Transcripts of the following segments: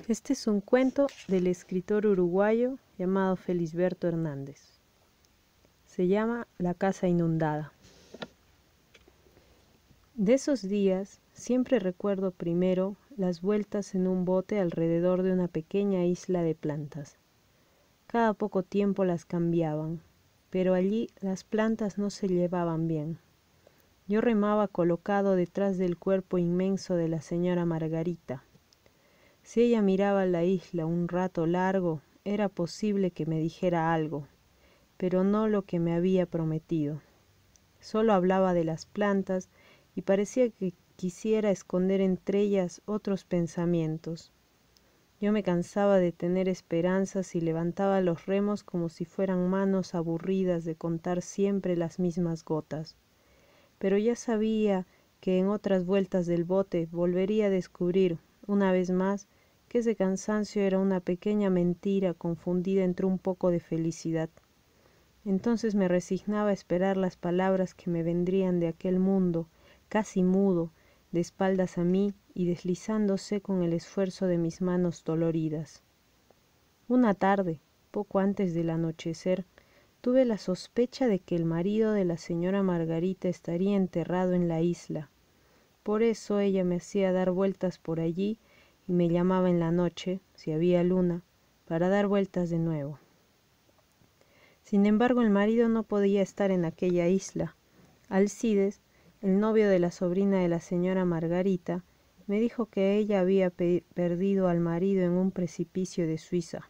Este es un cuento del escritor uruguayo llamado Felisberto Hernández. Se llama La casa inundada. De esos días siempre recuerdo primero las vueltas en un bote alrededor de una pequeña isla de plantas. Cada poco tiempo las cambiaban, pero allí las plantas no se llevaban bien. Yo remaba colocado detrás del cuerpo inmenso de la señora Margarita. Si ella miraba la isla un rato largo, era posible que me dijera algo, pero no lo que me había prometido. Solo hablaba de las plantas y parecía que quisiera esconder entre ellas otros pensamientos. Yo me cansaba de tener esperanzas y levantaba los remos como si fueran manos aburridas de contar siempre las mismas gotas. Pero ya sabía que en otras vueltas del bote volvería a descubrir, una vez más, que ese cansancio era una pequeña mentira confundida entre un poco de felicidad. Entonces me resignaba a esperar las palabras que me vendrían de aquel mundo, casi mudo, de espaldas a mí y deslizándose con el esfuerzo de mis manos doloridas. Una tarde, poco antes del anochecer, tuve la sospecha de que el marido de la señora Margarita estaría enterrado en la isla. Por eso ella me hacía dar vueltas por allí y me llamaba en la noche, si había luna, para dar vueltas de nuevo. Sin embargo, el marido no podía estar en aquella isla. Alcides, el novio de la sobrina de la señora Margarita, me dijo que ella había perdido al marido en un precipicio de Suiza.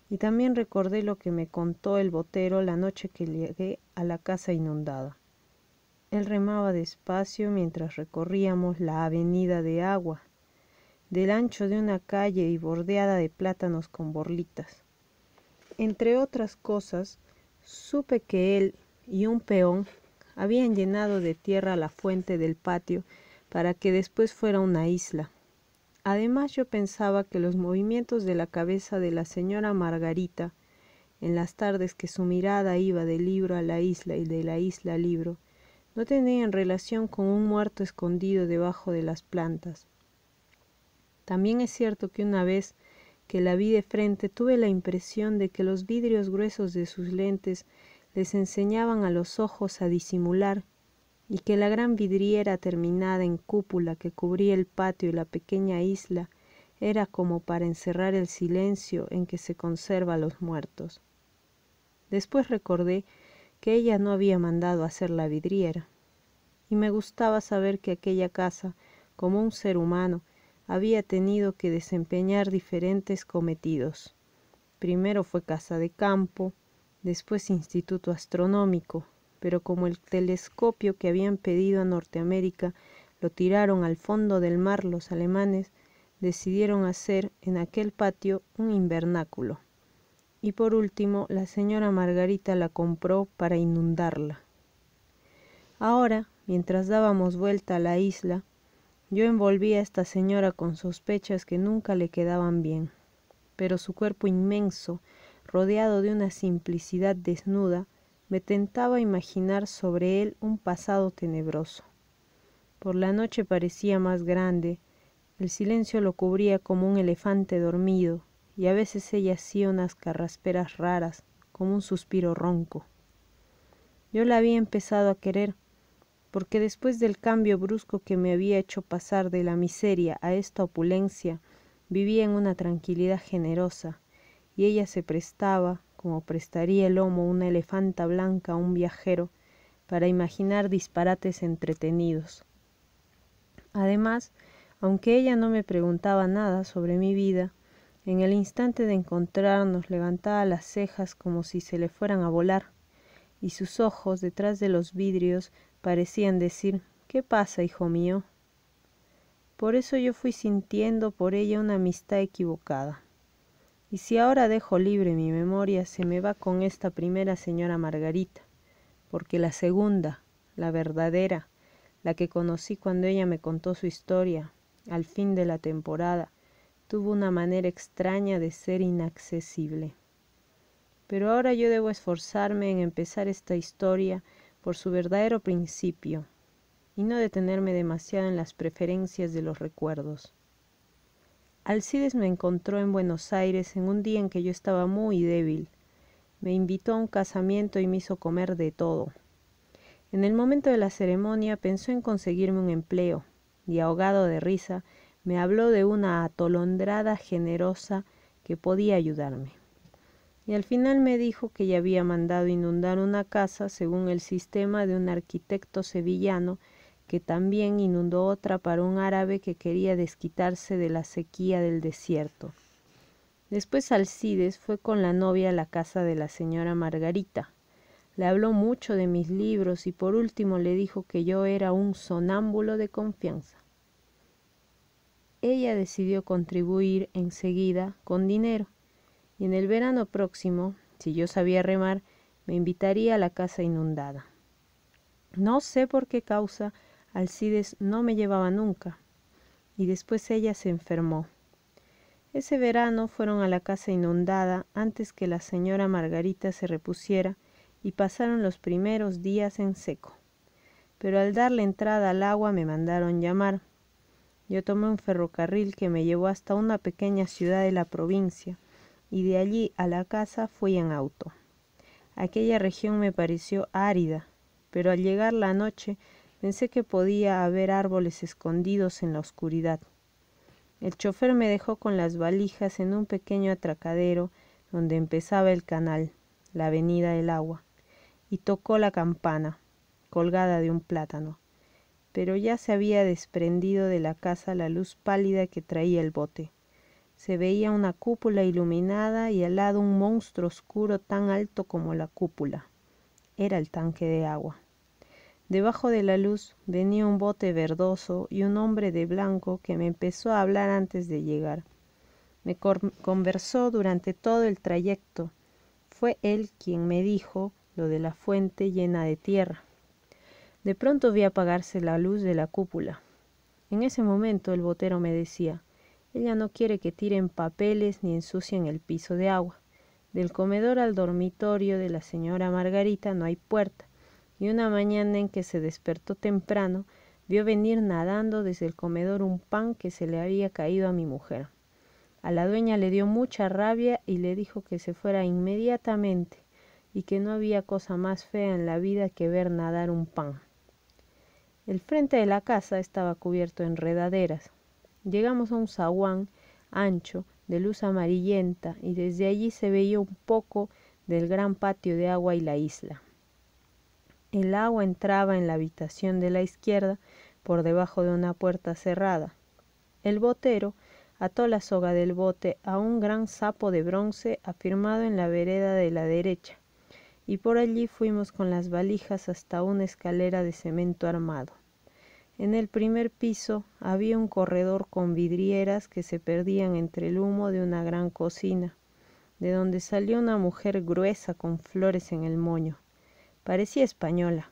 Y también recordé lo que me contó el botero la noche que llegué a la casa inundada. Él remaba despacio mientras recorríamos la avenida de agua, del ancho de una calle y bordeada de plátanos con borlitas. Entre otras cosas, supe que él y un peón habían llenado de tierra la fuente del patio para que después fuera una isla. Además, yo pensaba que los movimientos de la cabeza de la señora Margarita, en las tardes que su mirada iba del libro a la isla y de la isla al libro, no tenían relación con un muerto escondido debajo de las plantas. También es cierto que una vez que la vi de frente tuve la impresión de que los vidrios gruesos de sus lentes les enseñaban a los ojos a disimular y que la gran vidriera terminada en cúpula que cubría el patio y la pequeña isla era como para encerrar el silencio en que se conserva a los muertos. Después recordé que ella no había mandado hacer la vidriera, y me gustaba saber que aquella casa, como un ser humano, había tenido que desempeñar diferentes cometidos. Primero fue casa de campo, después instituto astronómico, pero como el telescopio que habían pedido a Norteamérica lo tiraron al fondo del mar los alemanes, decidieron hacer en aquel patio un invernáculo. Y por último, la señora Margarita la compró para inundarla. Ahora, mientras dábamos vuelta a la isla, yo envolví a esta señora con sospechas que nunca le quedaban bien, pero su cuerpo inmenso, rodeado de una simplicidad desnuda, me tentaba imaginar sobre él un pasado tenebroso. Por la noche parecía más grande, el silencio lo cubría como un elefante dormido, y a veces ella hacía unas carrasperas raras, como un suspiro ronco. Yo la había empezado a querer, porque después del cambio brusco que me había hecho pasar de la miseria a esta opulencia, vivía en una tranquilidad generosa, y ella se prestaba, como prestaría el lomo una elefanta blanca a un viajero, para imaginar disparates entretenidos. Además, aunque ella no me preguntaba nada sobre mi vida, en el instante de encontrarnos levantaba las cejas como si se le fueran a volar, y sus ojos, detrás de los vidrios, parecían decir: ¿qué pasa, hijo mío? Por eso yo fui sintiendo por ella una amistad equivocada. Y si ahora dejo libre mi memoria, se me va con esta primera señora Margarita, porque la segunda, la verdadera, la que conocí cuando ella me contó su historia, al fin de la temporada, tuvo una manera extraña de ser inaccesible. Pero ahora yo debo esforzarme en empezar esta historia por su verdadero principio, y no detenerme demasiado en las preferencias de los recuerdos. Alcides me encontró en Buenos Aires en un día en que yo estaba muy débil. Me invitó a un casamiento y me hizo comer de todo. En el momento de la ceremonia pensó en conseguirme un empleo, y ahogado de risa, me habló de una atolondrada generosa que podía ayudarme. Y al final me dijo que ya había mandado inundar una casa según el sistema de un arquitecto sevillano que también inundó otra para un árabe que quería desquitarse de la sequía del desierto. Después Alcides fue con la novia a la casa de la señora Margarita. Le habló mucho de mis libros y por último le dijo que yo era un sonámbulo de confianza. Ella decidió contribuir enseguida con dinero y en el verano próximo, si yo sabía remar, me invitaría a la casa inundada. No sé por qué causa Alcides no me llevaba nunca y después ella se enfermó. Ese verano fueron a la casa inundada antes que la señora Margarita se repusiera y pasaron los primeros días en seco. Pero al darle entrada al agua me mandaron llamar. Yo tomé un ferrocarril que me llevó hasta una pequeña ciudad de la provincia y de allí a la casa fui en auto. Aquella región me pareció árida, pero al llegar la noche pensé que podía haber árboles escondidos en la oscuridad. El chofer me dejó con las valijas en un pequeño atracadero donde empezaba el canal, la avenida del agua, y tocó la campana, colgada de un plátano. Pero ya se había desprendido de la casa la luz pálida que traía el bote. Se veía una cúpula iluminada y al lado un monstruo oscuro tan alto como la cúpula. Era el tanque de agua. Debajo de la luz venía un bote verdoso y un hombre de blanco que me empezó a hablar antes de llegar. Me conversó durante todo el trayecto. Fue él quien me dijo lo de la fuente llena de tierra. De pronto vi apagarse la luz de la cúpula. En ese momento el botero me decía: ella no quiere que tiren papeles ni ensucien el piso de agua. Del comedor al dormitorio de la señora Margarita no hay puerta, y una mañana en que se despertó temprano, vio venir nadando desde el comedor un pan que se le había caído a mi mujer. A la dueña le dio mucha rabia y le dijo que se fuera inmediatamente y que no había cosa más fea en la vida que ver nadar un pan. El frente de la casa estaba cubierto de enredaderas. Llegamos a un zaguán ancho, de luz amarillenta, y desde allí se veía un poco del gran patio de agua y la isla. El agua entraba en la habitación de la izquierda por debajo de una puerta cerrada. El botero ató la soga del bote a un gran sapo de bronce afirmado en la vereda de la derecha, y por allí fuimos con las valijas hasta una escalera de cemento armado. En el primer piso había un corredor con vidrieras que se perdían entre el humo de una gran cocina, de donde salió una mujer gruesa con flores en el moño. Parecía española.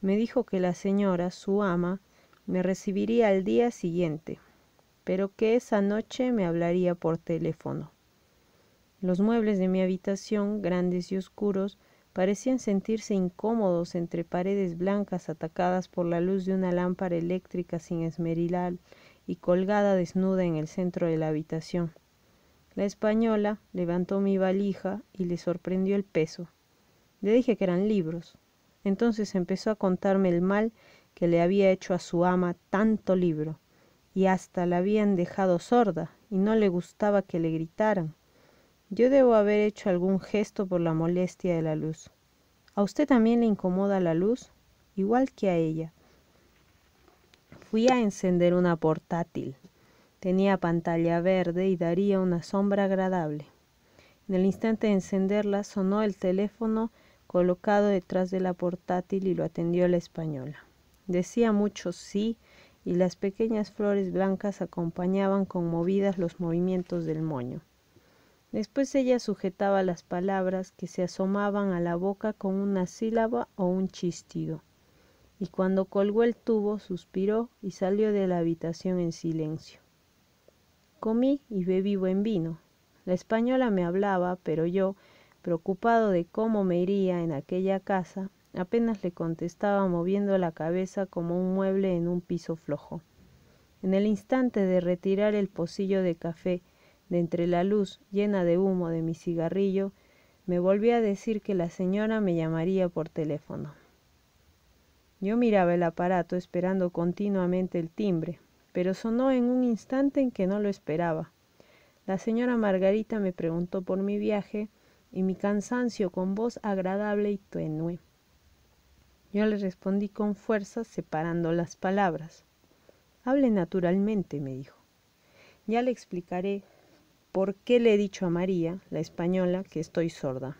Me dijo que la señora, su ama, me recibiría al día siguiente, pero que esa noche me hablaría por teléfono. Los muebles de mi habitación, grandes y oscuros, parecían sentirse incómodos entre paredes blancas atacadas por la luz de una lámpara eléctrica sin esmerilal y colgada desnuda en el centro de la habitación. La española levantó mi valija y le sorprendió el peso. Le dije que eran libros. Entonces empezó a contarme el mal que le había hecho a su ama tanto libro, y hasta la habían dejado sorda, y no le gustaba que le gritaran. Yo debo haber hecho algún gesto por la molestia de la luz. ¿A usted también le incomoda la luz? Igual que a ella. Fui a encender una portátil. Tenía pantalla verde y daría una sombra agradable. En el instante de encenderla sonó el teléfono colocado detrás de la portátil y lo atendió la española. Decía mucho sí y las pequeñas flores blancas acompañaban conmovidas los movimientos del moño. Después ella sujetaba las palabras que se asomaban a la boca con una sílaba o un chistido, y cuando colgó el tubo suspiró y salió de la habitación en silencio. Comí y bebí buen vino. La española me hablaba, pero yo, preocupado de cómo me iría en aquella casa, apenas le contestaba moviendo la cabeza como un mueble en un piso flojo. En el instante de retirar el pocillo de café de entre la luz llena de humo de mi cigarrillo, me volví a decir que la señora me llamaría por teléfono. Yo miraba el aparato esperando continuamente el timbre, pero sonó en un instante en que no lo esperaba. La señora Margarita me preguntó por mi viaje y mi cansancio con voz agradable y tenue. Yo le respondí con fuerza, separando las palabras. Hable naturalmente, me dijo. Ya le explicaré por qué le he dicho a María, la española, que estoy sorda.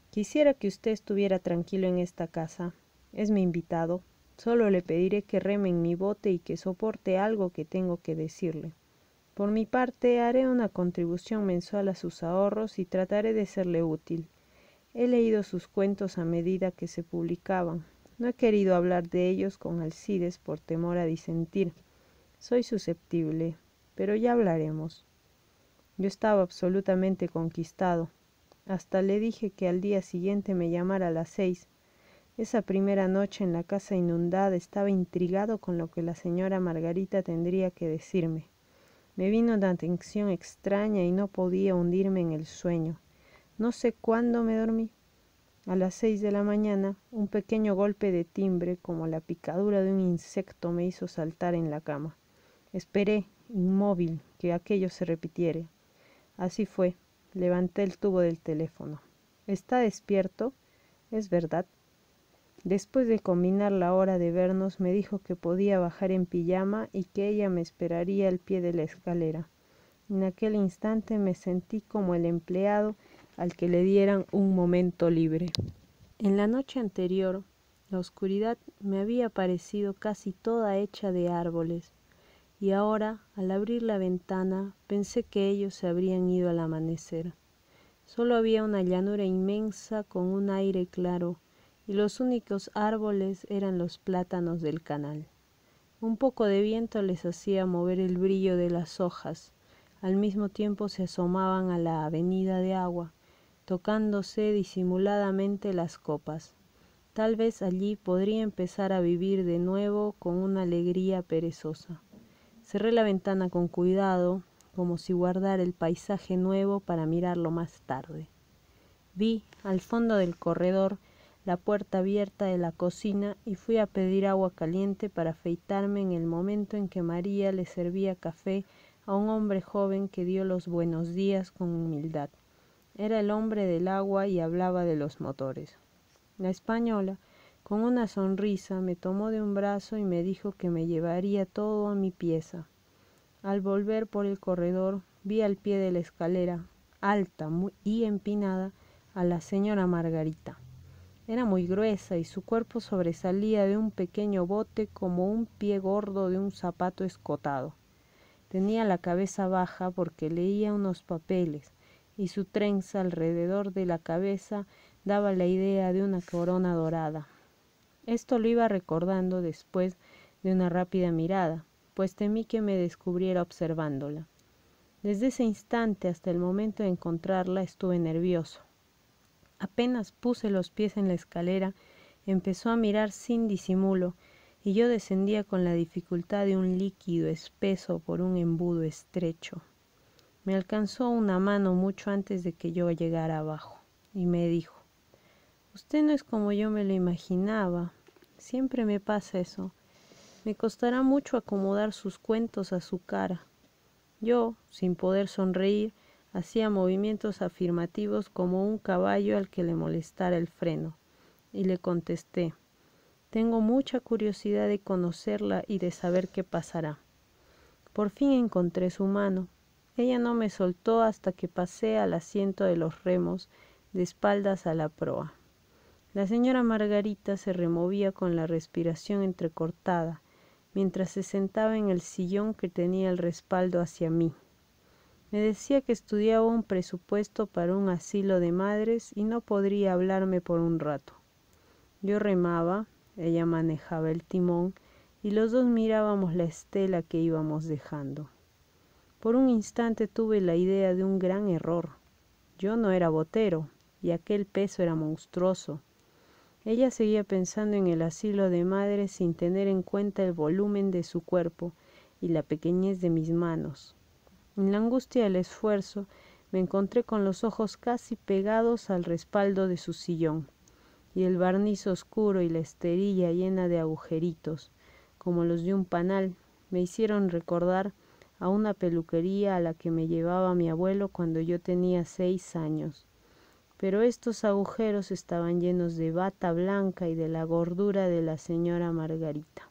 Quisiera que usted estuviera tranquilo en esta casa. Es mi invitado. Solo le pediré que reme en mi bote y que soporte algo que tengo que decirle. Por mi parte, haré una contribución mensual a sus ahorros y trataré de serle útil. He leído sus cuentos a medida que se publicaban. No he querido hablar de ellos con Alcides por temor a disentir. Soy susceptible, pero ya hablaremos. Yo estaba absolutamente conquistado. Hasta le dije que al día siguiente me llamara a las 6. Esa primera noche en la casa inundada estaba intrigado con lo que la señora Margarita tendría que decirme. Me vino una tensión extraña y no podía hundirme en el sueño. No sé cuándo me dormí. A las 6 de la mañana, un pequeño golpe de timbre, como la picadura de un insecto, me hizo saltar en la cama. Esperé, inmóvil, que aquello se repitiera. Así fue. Levanté el tubo del teléfono. ¿Está despierto? ¿Es verdad? Después de combinar la hora de vernos, me dijo que podía bajar en pijama y que ella me esperaría al pie de la escalera. En aquel instante me sentí como el empleado al que le dieran un momento libre. En la noche anterior, la oscuridad me había parecido casi toda hecha de árboles, y ahora, al abrir la ventana, pensé que ellos se habrían ido al amanecer. Solo había una llanura inmensa con un aire claro, y los únicos árboles eran los plátanos del canal. Un poco de viento les hacía mover el brillo de las hojas. Al mismo tiempo se asomaban a la avenida de agua, tocándose disimuladamente las copas. Tal vez allí podría empezar a vivir de nuevo con una alegría perezosa. Cerré la ventana con cuidado, como si guardara el paisaje nuevo para mirarlo más tarde. Vi, al fondo del corredor, la puerta abierta de la cocina y fui a pedir agua caliente para afeitarme en el momento en que María le servía café a un hombre joven que dio los buenos días con humildad. Era el hombre del agua y hablaba de los motores. La española, con una sonrisa, me tomó de un brazo y me dijo que me llevaría todo a mi pieza. Al volver por el corredor, vi al pie de la escalera, alta y empinada, a la señora Margarita. Era muy gruesa y su cuerpo sobresalía de un pequeño bote como un pie gordo de un zapato escotado. Tenía la cabeza baja porque leía unos papeles y su trenza alrededor de la cabeza daba la idea de una corona dorada. Esto lo iba recordando después de una rápida mirada, pues temí que me descubriera observándola. Desde ese instante hasta el momento de encontrarla estuve nervioso. Apenas puse los pies en la escalera, empezó a mirar sin disimulo, y yo descendía con la dificultad de un líquido espeso por un embudo estrecho. Me alcanzó una mano mucho antes de que yo llegara abajo, y me dijo: «Usted no es como yo me lo imaginaba. Siempre me pasa eso. Me costará mucho acomodar sus cuentos a su cara». Yo, sin poder sonreír, hacía movimientos afirmativos como un caballo al que le molestara el freno, y le contesté: «Tengo mucha curiosidad de conocerla y de saber qué pasará». Por fin encontré su mano. Ella no me soltó hasta que pasé al asiento de los remos, de espaldas a la proa. La señora Margarita se removía con la respiración entrecortada, mientras se sentaba en el sillón que tenía el respaldo hacia mí. Me decía que estudiaba un presupuesto para un asilo de madres y no podría hablarme por un rato. Yo remaba, ella manejaba el timón y los dos mirábamos la estela que íbamos dejando. Por un instante tuve la idea de un gran error. Yo no era botero y aquel peso era monstruoso. Ella seguía pensando en el asilo de madre sin tener en cuenta el volumen de su cuerpo y la pequeñez de mis manos. En la angustia del esfuerzo me encontré con los ojos casi pegados al respaldo de su sillón, y el barniz oscuro y la esterilla llena de agujeritos, como los de un panal, me hicieron recordar a una peluquería a la que me llevaba mi abuelo cuando yo tenía 6 años. Pero estos agujeros estaban llenos de bata blanca y de la gordura de la señora Margarita.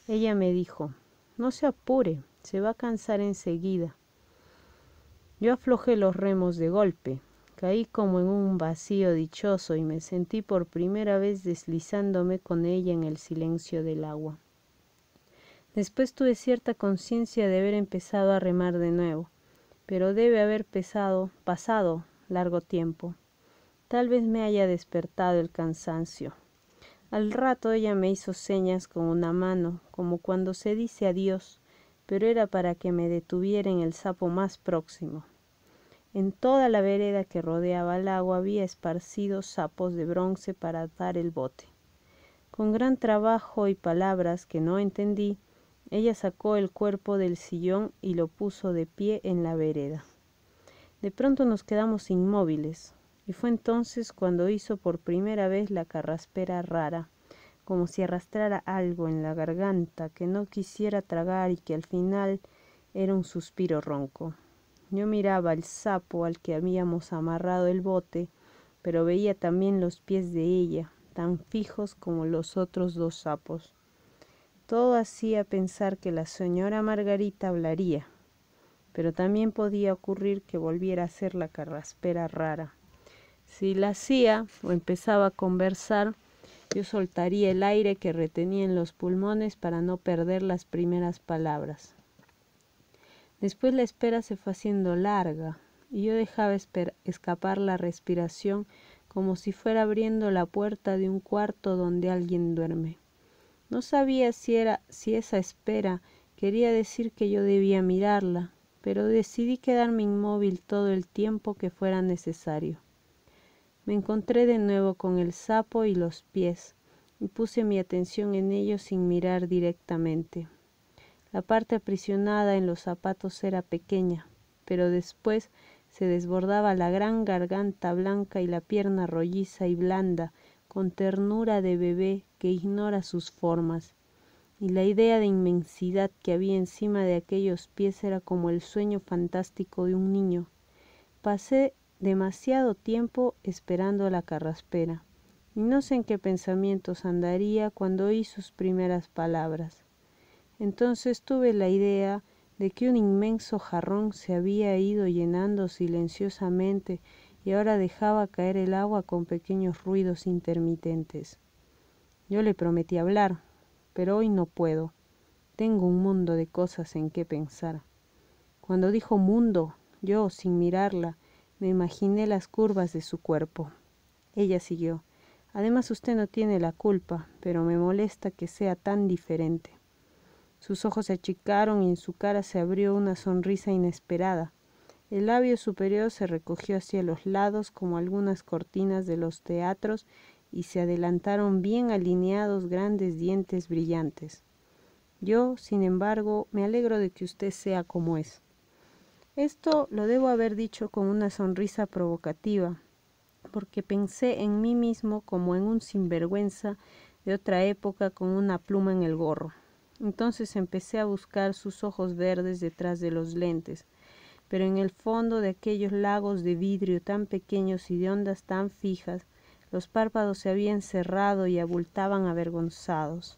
Ella me dijo: «No se apure, se va a cansar enseguida». Yo aflojé los remos de golpe, caí como en un vacío dichoso y me sentí por primera vez deslizándome con ella en el silencio del agua. Después tuve cierta conciencia de haber empezado a remar de nuevo, pero debe haber pasado largo tiempo. Tal vez me haya despertado el cansancio. Al rato ella me hizo señas con una mano, como cuando se dice adiós, pero era para que me detuviera en el sapo más próximo. En toda la vereda que rodeaba el agua había esparcidos sapos de bronce para atar el bote. Con gran trabajo y palabras que no entendí, ella sacó el cuerpo del sillón y lo puso de pie en la vereda. De pronto nos quedamos inmóviles, y fue entonces cuando hizo por primera vez la carraspera rara, como si arrastrara algo en la garganta que no quisiera tragar y que al final era un suspiro ronco. Yo miraba al sapo al que habíamos amarrado el bote, pero veía también los pies de ella, tan fijos como los otros 2 sapos. Todo hacía pensar que la señora Margarita hablaría, pero también podía ocurrir que volviera a ser la carraspera rara. Si la hacía o empezaba a conversar, yo soltaría el aire que retenía en los pulmones para no perder las primeras palabras. Después la espera se fue haciendo larga y yo dejaba escapar la respiración como si fuera abriendo la puerta de un cuarto donde alguien duerme. No sabía si esa espera quería decir que yo debía mirarla, pero decidí quedarme inmóvil todo el tiempo que fuera necesario. Me encontré de nuevo con el sapo y los pies y puse mi atención en ellos sin mirar directamente. La parte aprisionada en los zapatos era pequeña, pero después se desbordaba la gran garganta blanca y la pierna rolliza y blanda, con ternura de bebé que ignora sus formas, y la idea de inmensidad que había encima de aquellos pies era como el sueño fantástico de un niño. Pasé demasiado tiempo esperando a la carraspera, y no sé en qué pensamientos andaría cuando oí sus primeras palabras. Entonces tuve la idea de que un inmenso jarrón se había ido llenando silenciosamente y ahora dejaba caer el agua con pequeños ruidos intermitentes. Yo le prometí hablar, pero hoy no puedo. Tengo un mundo de cosas en que pensar. Cuando dijo mundo, yo, sin mirarla, me imaginé las curvas de su cuerpo. Ella siguió: «Además usted no tiene la culpa, pero me molesta que sea tan diferente». Sus ojos se achicaron y en su cara se abrió una sonrisa inesperada. El labio superior se recogió hacia los lados como algunas cortinas de los teatros y se adelantaron bien alineados grandes dientes brillantes. Yo, sin embargo, me alegro de que usted sea como es. Esto lo debo haber dicho con una sonrisa provocativa, porque pensé en mí mismo como en un sinvergüenza de otra época con una pluma en el gorro. Entonces empecé a buscar sus ojos verdes detrás de los lentes, pero en el fondo de aquellos lagos de vidrio tan pequeños y de ondas tan fijas, los párpados se habían cerrado y abultaban avergonzados.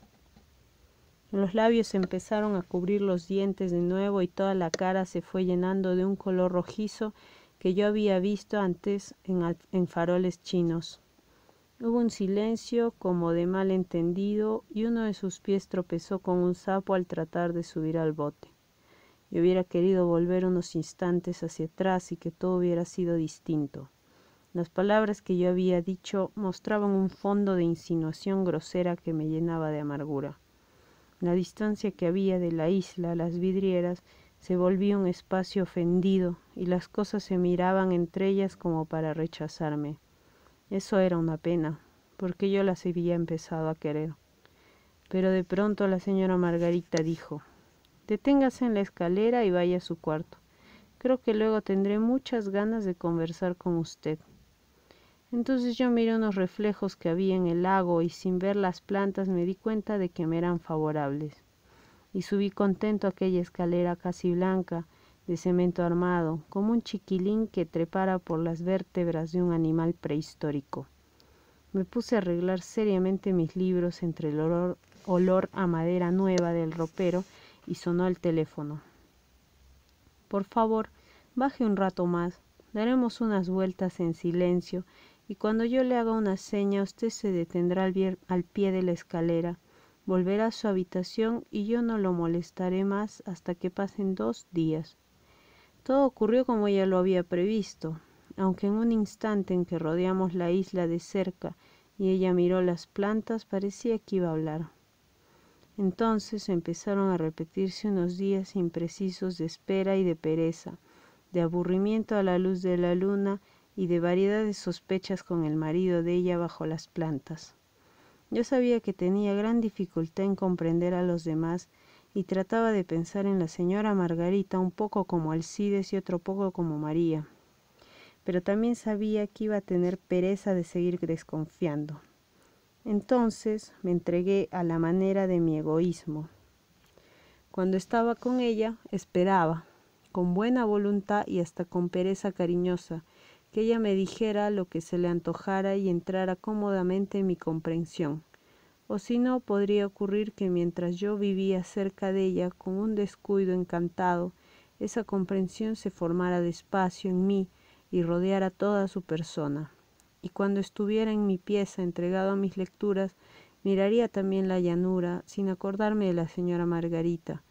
Los labios empezaron a cubrir los dientes de nuevo y toda la cara se fue llenando de un color rojizo que yo había visto antes en faroles chinos. Hubo un silencio como de malentendido y uno de sus pies tropezó con un sapo al tratar de subir al bote. Yo hubiera querido volver unos instantes hacia atrás y que todo hubiera sido distinto. Las palabras que yo había dicho mostraban un fondo de insinuación grosera que me llenaba de amargura. La distancia que había de la isla a las vidrieras se volvía un espacio ofendido y las cosas se miraban entre ellas como para rechazarme. Eso era una pena, porque yo las había empezado a querer. Pero de pronto la señora Margarita dijo: «Deténgase en la escalera y vaya a su cuarto. Creo que luego tendré muchas ganas de conversar con usted». Entonces yo miré unos reflejos que había en el lago y sin ver las plantas me di cuenta de que me eran favorables. Y subí contento aquella escalera casi blanca, de cemento armado, como un chiquilín que trepara por las vértebras de un animal prehistórico. Me puse a arreglar seriamente mis libros entre el olor a madera nueva del ropero y sonó el teléfono. «Por favor, baje un rato más. Daremos unas vueltas en silencio y cuando yo le haga una seña usted se detendrá al pie de la escalera, volverá a su habitación y yo no lo molestaré más hasta que pasen 2 días». Todo ocurrió como ella lo había previsto, aunque en un instante en que rodeamos la isla de cerca y ella miró las plantas parecía que iba a hablar. Entonces empezaron a repetirse unos días imprecisos de espera y de pereza, de aburrimiento a la luz de la luna y de variedad de sospechas con el marido de ella bajo las plantas. Yo sabía que tenía gran dificultad en comprender a los demás y trataba de pensar en la señora Margarita un poco como Alcides y otro poco como María, pero también sabía que iba a tener pereza de seguir desconfiando. Entonces me entregué a la manera de mi egoísmo. Cuando estaba con ella, esperaba, con buena voluntad y hasta con pereza cariñosa, que ella me dijera lo que se le antojara y entrara cómodamente en mi comprensión. O si no, podría ocurrir que mientras yo vivía cerca de ella con un descuido encantado, esa comprensión se formara despacio en mí y rodeara toda su persona. Y cuando estuviera en mi pieza entregado a mis lecturas, miraría también la llanura, sin acordarme de la señora Margarita,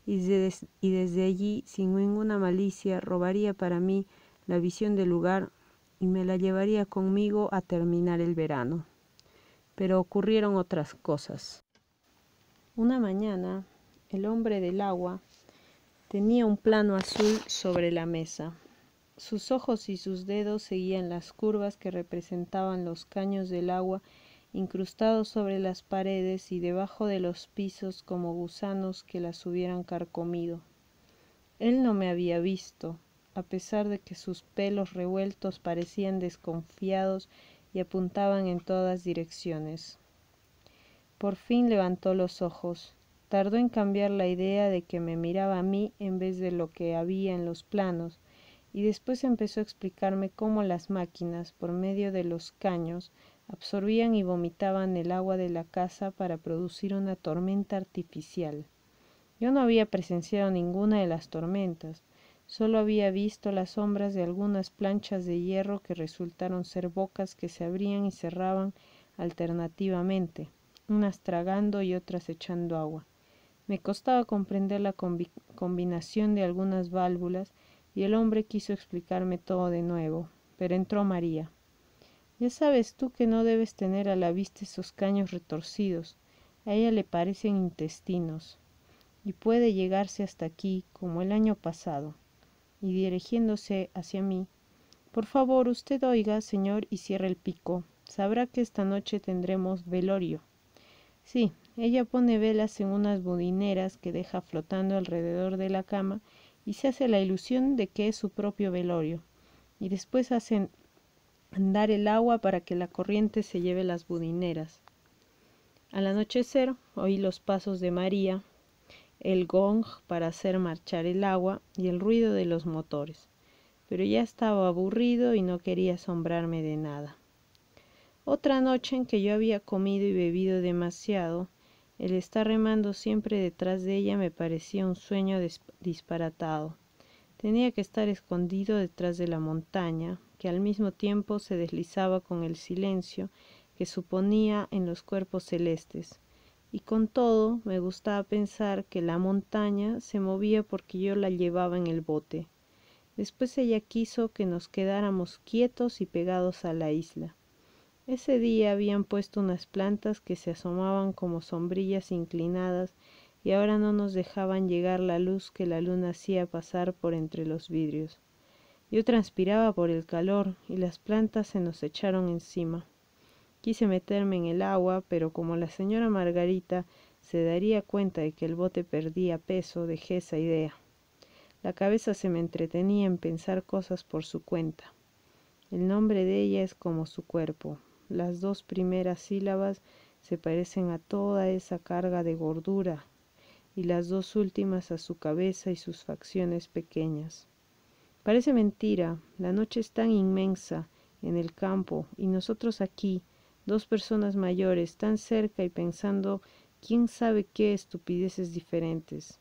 y desde allí, sin ninguna malicia, robaría para mí la visión del lugar y me la llevaría conmigo a terminar el verano. Pero ocurrieron otras cosas. Una mañana, el hombre del agua tenía un plano azul sobre la mesa. Sus ojos y sus dedos seguían las curvas que representaban los caños del agua incrustados sobre las paredes y debajo de los pisos como gusanos que las hubieran carcomido. Él no me había visto, a pesar de que sus pelos revueltos parecían desconfiados y apuntaban en todas direcciones. Por fin levantó los ojos. Tardó en cambiar la idea de que me miraba a mí en vez de lo que había en los planos, y después empezó a explicarme cómo las máquinas, por medio de los caños, absorbían y vomitaban el agua de la casa para producir una tormenta artificial. Yo no había presenciado ninguna de las tormentas, solo había visto las sombras de algunas planchas de hierro que resultaron ser bocas que se abrían y cerraban alternativamente, unas tragando y otras echando agua. Me costaba comprender la combinación de algunas válvulas y el hombre quiso explicarme todo de nuevo, pero entró María. «Ya sabes tú que no debes tener a la vista esos caños retorcidos, a ella le parecen intestinos, y puede llegarse hasta aquí, como el año pasado». Y dirigiéndose hacia mí: «Por favor, usted oiga, señor, y cierre el pico. Sabrá que esta noche tendremos velorio». Sí, ella pone velas en unas budineras que deja flotando alrededor de la cama y se hace la ilusión de que es su propio velorio, y después hacen andar el agua para que la corriente se lleve las budineras. Al anochecer oí los pasos de María, el gong para hacer marchar el agua y el ruido de los motores, pero ya estaba aburrido y no quería asombrarme de nada. Otra noche en que yo había comido y bebido demasiado, el estar remando siempre detrás de ella me parecía un sueño disparatado. Tenía que estar escondido detrás de la montaña, que al mismo tiempo se deslizaba con el silencio que suponía en los cuerpos celestes, y con todo me gustaba pensar que la montaña se movía porque yo la llevaba en el bote. Después ella quiso que nos quedáramos quietos y pegados a la isla. Ese día habían puesto unas plantas que se asomaban como sombrillas inclinadas y ahora no nos dejaban llegar la luz que la luna hacía pasar por entre los vidrios. Yo transpiraba por el calor y las plantas se nos echaron encima. Quise meterme en el agua, pero como la señora Margarita se daría cuenta de que el bote perdía peso, dejé esa idea. La cabeza se me entretenía en pensar cosas por su cuenta. El nombre de ella es como su cuerpo. Las 2 primeras sílabas se parecen a toda esa carga de gordura y las 2 últimas a su cabeza y sus facciones pequeñas. Parece mentira, la noche es tan inmensa en el campo y nosotros aquí, 2 personas mayores, tan cerca y pensando quién sabe qué estupideces diferentes.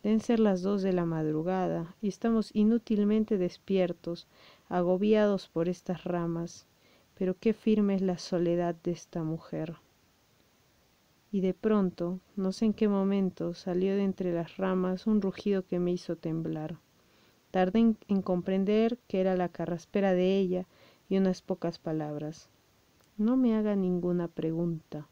Deben ser las 2 de la madrugada y estamos inútilmente despiertos, agobiados por estas ramas, pero qué firme es la soledad de esta mujer. Y de pronto, no sé en qué momento, salió de entre las ramas un rugido que me hizo temblar. Tardé en comprender que era la carraspera de ella y unas pocas palabras. No me haga ninguna pregunta.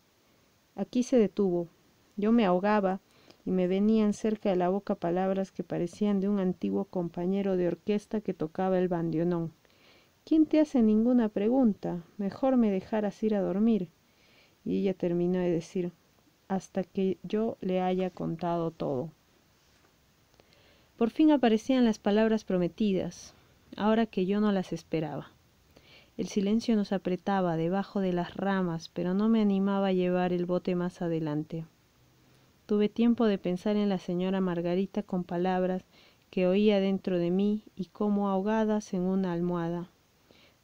Aquí se detuvo. Yo me ahogaba y me venían cerca de la boca palabras que parecían de un antiguo compañero de orquesta que tocaba el bandoneón. ¿Quién te hace ninguna pregunta? Mejor me dejaras ir a dormir. Y ella terminó de decir, hasta que yo le haya contado todo. Por fin aparecían las palabras prometidas, ahora que yo no las esperaba. El silencio nos apretaba debajo de las ramas, pero no me animaba a llevar el bote más adelante. Tuve tiempo de pensar en la señora Margarita con palabras que oía dentro de mí y como ahogadas en una almohada.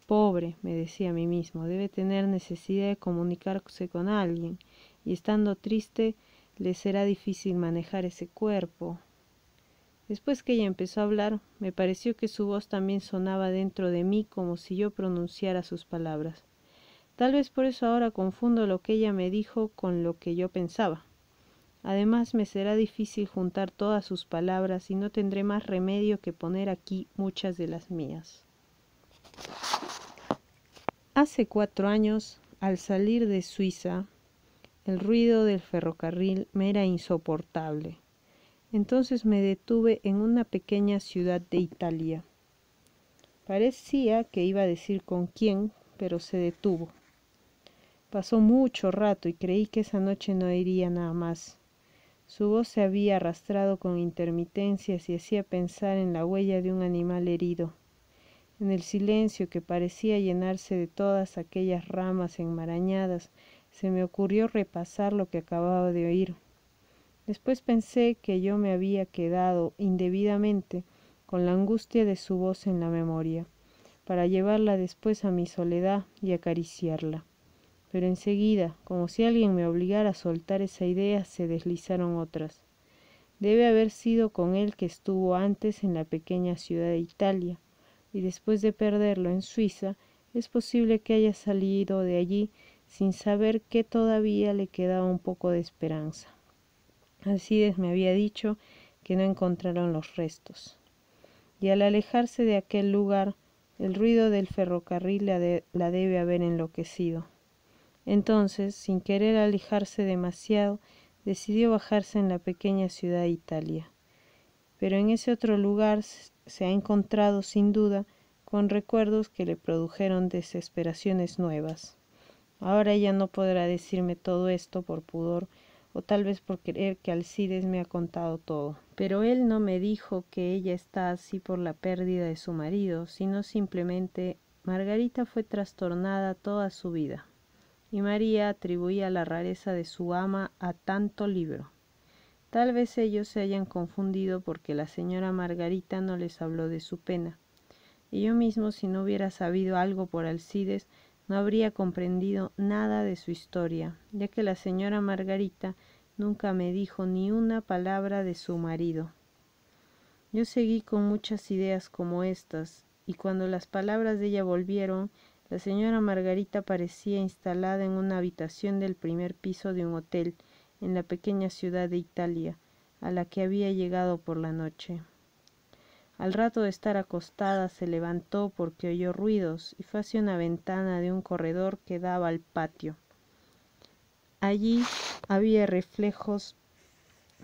Pobre, me decía a mí mismo, debe tener necesidad de comunicarse con alguien, y estando triste le será difícil manejar ese cuerpo. Después que ella empezó a hablar, me pareció que su voz también sonaba dentro de mí como si yo pronunciara sus palabras. Tal vez por eso ahora confundo lo que ella me dijo con lo que yo pensaba. Además me será difícil juntar todas sus palabras y no tendré más remedio que poner aquí muchas de las mías. Hace 4 años, al salir de Suiza, el ruido del ferrocarril me era insoportable. Entonces me detuve en una pequeña ciudad de Italia. Parecía que iba a decir con quién, pero se detuvo. Pasó mucho rato y creí que esa noche no diría nada más. Su voz se había arrastrado con intermitencias y hacía pensar en la huella de un animal herido. En el silencio que parecía llenarse de todas aquellas ramas enmarañadas, se me ocurrió repasar lo que acababa de oír. Después pensé que yo me había quedado indebidamente con la angustia de su voz en la memoria, para llevarla después a mi soledad y acariciarla. Pero enseguida, como si alguien me obligara a soltar esa idea, se deslizaron otras. Debe haber sido con él que estuvo antes en la pequeña ciudad de Italia, y después de perderlo en Suiza, es posible que haya salido de allí sin saber que todavía le quedaba un poco de esperanza. Alcides me había dicho que no encontraron los restos. Y al alejarse de aquel lugar, el ruido del ferrocarril la debe haber enloquecido. Entonces, sin querer alejarse demasiado, decidió bajarse en la pequeña ciudad de Italia. Pero en ese otro lugar se ha encontrado, sin duda, con recuerdos que le produjeron desesperaciones nuevas. Ahora ella no podrá decirme todo esto por pudor, o tal vez por creer que Alcides me ha contado todo. Pero él no me dijo que ella está así por la pérdida de su marido, sino simplemente Margarita fue trastornada toda su vida, y María atribuía la rareza de su ama a tanto libro. Tal vez ellos se hayan confundido porque la señora Margarita no les habló de su pena, y yo mismo, si no hubiera sabido algo por Alcides, no habría comprendido nada de su historia, ya que la señora Margarita nunca me dijo ni una palabra de su marido. Yo seguí con muchas ideas como estas, y cuando las palabras de ella volvieron, la señora Margarita parecía instalada en una habitación del primer piso de un hotel en la pequeña ciudad de Italia, a la que había llegado por la noche. Al rato de estar acostada se levantó porque oyó ruidos y fue hacia una ventana de un corredor que daba al patio. Allí había reflejos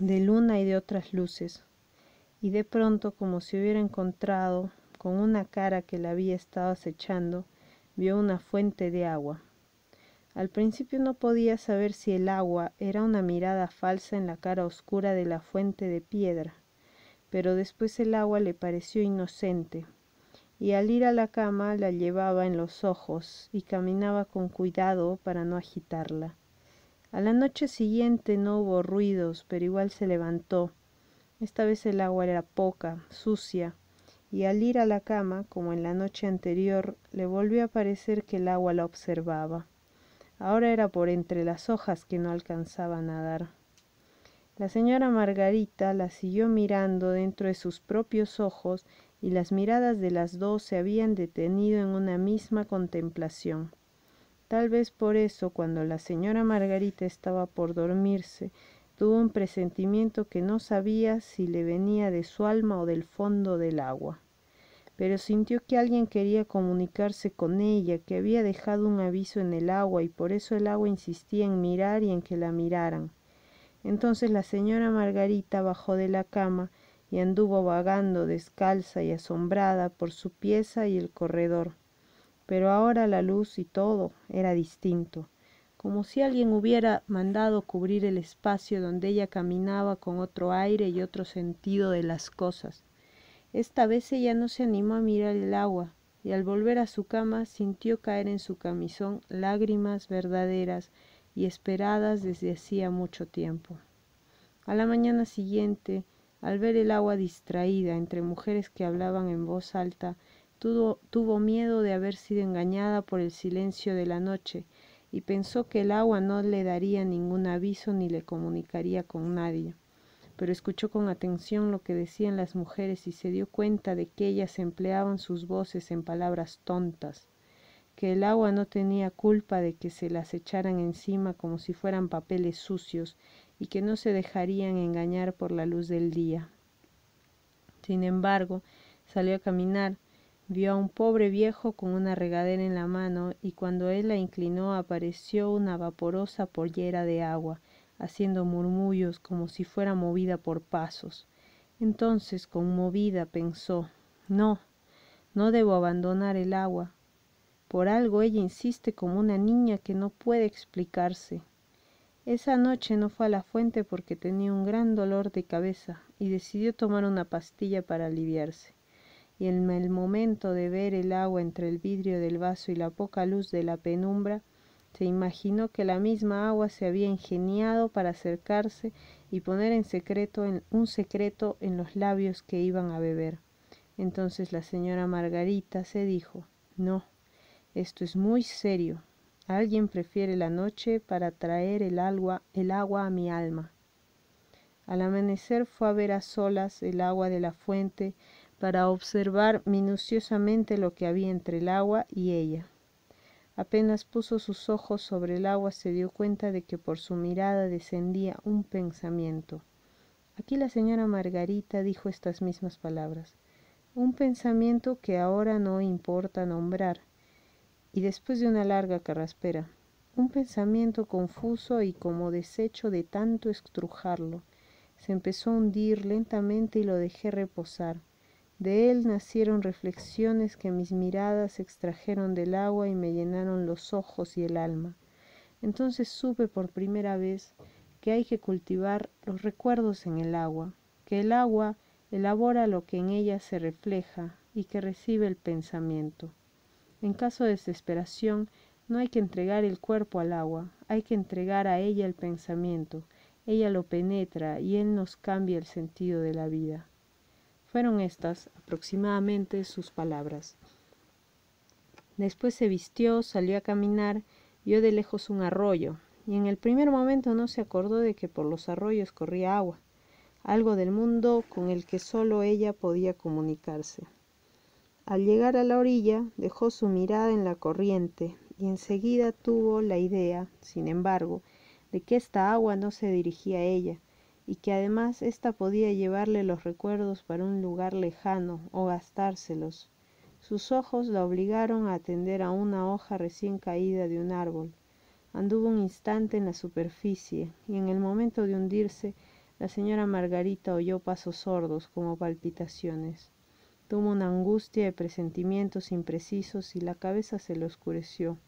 de luna y de otras luces, y de pronto, como si hubiera encontrado con una cara que la había estado acechando, vio una fuente de agua. Al principio no podía saber si el agua era una mirada falsa en la cara oscura de la fuente de piedra, pero después el agua le pareció inocente, y al ir a la cama la llevaba en los ojos y caminaba con cuidado para no agitarla. A la noche siguiente no hubo ruidos, pero igual se levantó. Esta vez el agua era poca, sucia, y al ir a la cama, como en la noche anterior, le volvió a parecer que el agua la observaba. Ahora era por entre las hojas que no alcanzaba a nadar. La señora Margarita la siguió mirando dentro de sus propios ojos y las miradas de las dos se habían detenido en una misma contemplación. Tal vez por eso, cuando la señora Margarita estaba por dormirse, tuvo un presentimiento que no sabía si le venía de su alma o del fondo del agua. Pero sintió que alguien quería comunicarse con ella, que había dejado un aviso en el agua y por eso el agua insistía en mirar y en que la miraran. Entonces la señora Margarita bajó de la cama y anduvo vagando descalza y asombrada por su pieza y el corredor. Pero ahora la luz y todo era distinto, como si alguien hubiera mandado cubrir el espacio donde ella caminaba con otro aire y otro sentido de las cosas. Esta vez ella no se animó a mirar el agua, y al volver a su cama sintió caer en su camisón lágrimas verdaderas y esperadas desde hacía mucho tiempo. A la mañana siguiente, al ver el agua distraída entre mujeres que hablaban en voz alta, tuvo miedo de haber sido engañada por el silencio de la noche, y pensó que el agua no le daría ningún aviso ni le comunicaría con nadie. Pero escuchó con atención lo que decían las mujeres y se dio cuenta de que ellas empleaban sus voces en palabras tontas, que el agua no tenía culpa de que se las echaran encima como si fueran papeles sucios y que no se dejarían engañar por la luz del día. Sin embargo, salió a caminar, vio a un pobre viejo con una regadera en la mano y cuando él la inclinó apareció una vaporosa pollera de agua, haciendo murmullos como si fuera movida por pasos. Entonces, conmovida, pensó, no debo abandonar el agua. Por algo ella insiste como una niña que no puede explicarse. Esa noche no fue a la fuente porque tenía un gran dolor de cabeza y decidió tomar una pastilla para aliviarse. Y en el momento de ver el agua entre el vidrio del vaso y la poca luz de la penumbra, se imaginó que la misma agua se había ingeniado para acercarse y poner un secreto en los labios que iban a beber. Entonces la señora Margarita se dijo, no, esto es muy serio. Alguien prefiere la noche para traer el agua a mi alma. Al amanecer fue a ver a solas el agua de la fuente para observar minuciosamente lo que había entre el agua y ella. Apenas puso sus ojos sobre el agua se dio cuenta de que por su mirada descendía un pensamiento. Aquí la señora Margarita dijo estas mismas palabras, un pensamiento que ahora no importa nombrar, y después de una larga carraspera, un pensamiento confuso y como deshecho de tanto estrujarlo, se empezó a hundir lentamente y lo dejé reposar. De él nacieron reflexiones que mis miradas extrajeron del agua y me llenaron los ojos y el alma. Entonces supe por primera vez que hay que cultivar los recuerdos en el agua, que el agua elabora lo que en ella se refleja y que recibe el pensamiento. En caso de desesperación, no hay que entregar el cuerpo al agua, hay que entregar a ella el pensamiento. Ella lo penetra y él nos cambia el sentido de la vida. Fueron estas aproximadamente sus palabras. Después se vistió, salió a caminar, vio de lejos un arroyo, y en el primer momento no se acordó de que por los arroyos corría agua, algo del mundo con el que solo ella podía comunicarse. Al llegar a la orilla, dejó su mirada en la corriente y enseguida tuvo la idea, sin embargo, de que esta agua no se dirigía a ella y que además ésta podía llevarle los recuerdos para un lugar lejano o gastárselos. Sus ojos la obligaron a atender a una hoja recién caída de un árbol. Anduvo un instante en la superficie y en el momento de hundirse, la señora Margarita oyó pasos sordos como palpitaciones. Tuvo una angustia de presentimientos imprecisos y la cabeza se le oscureció.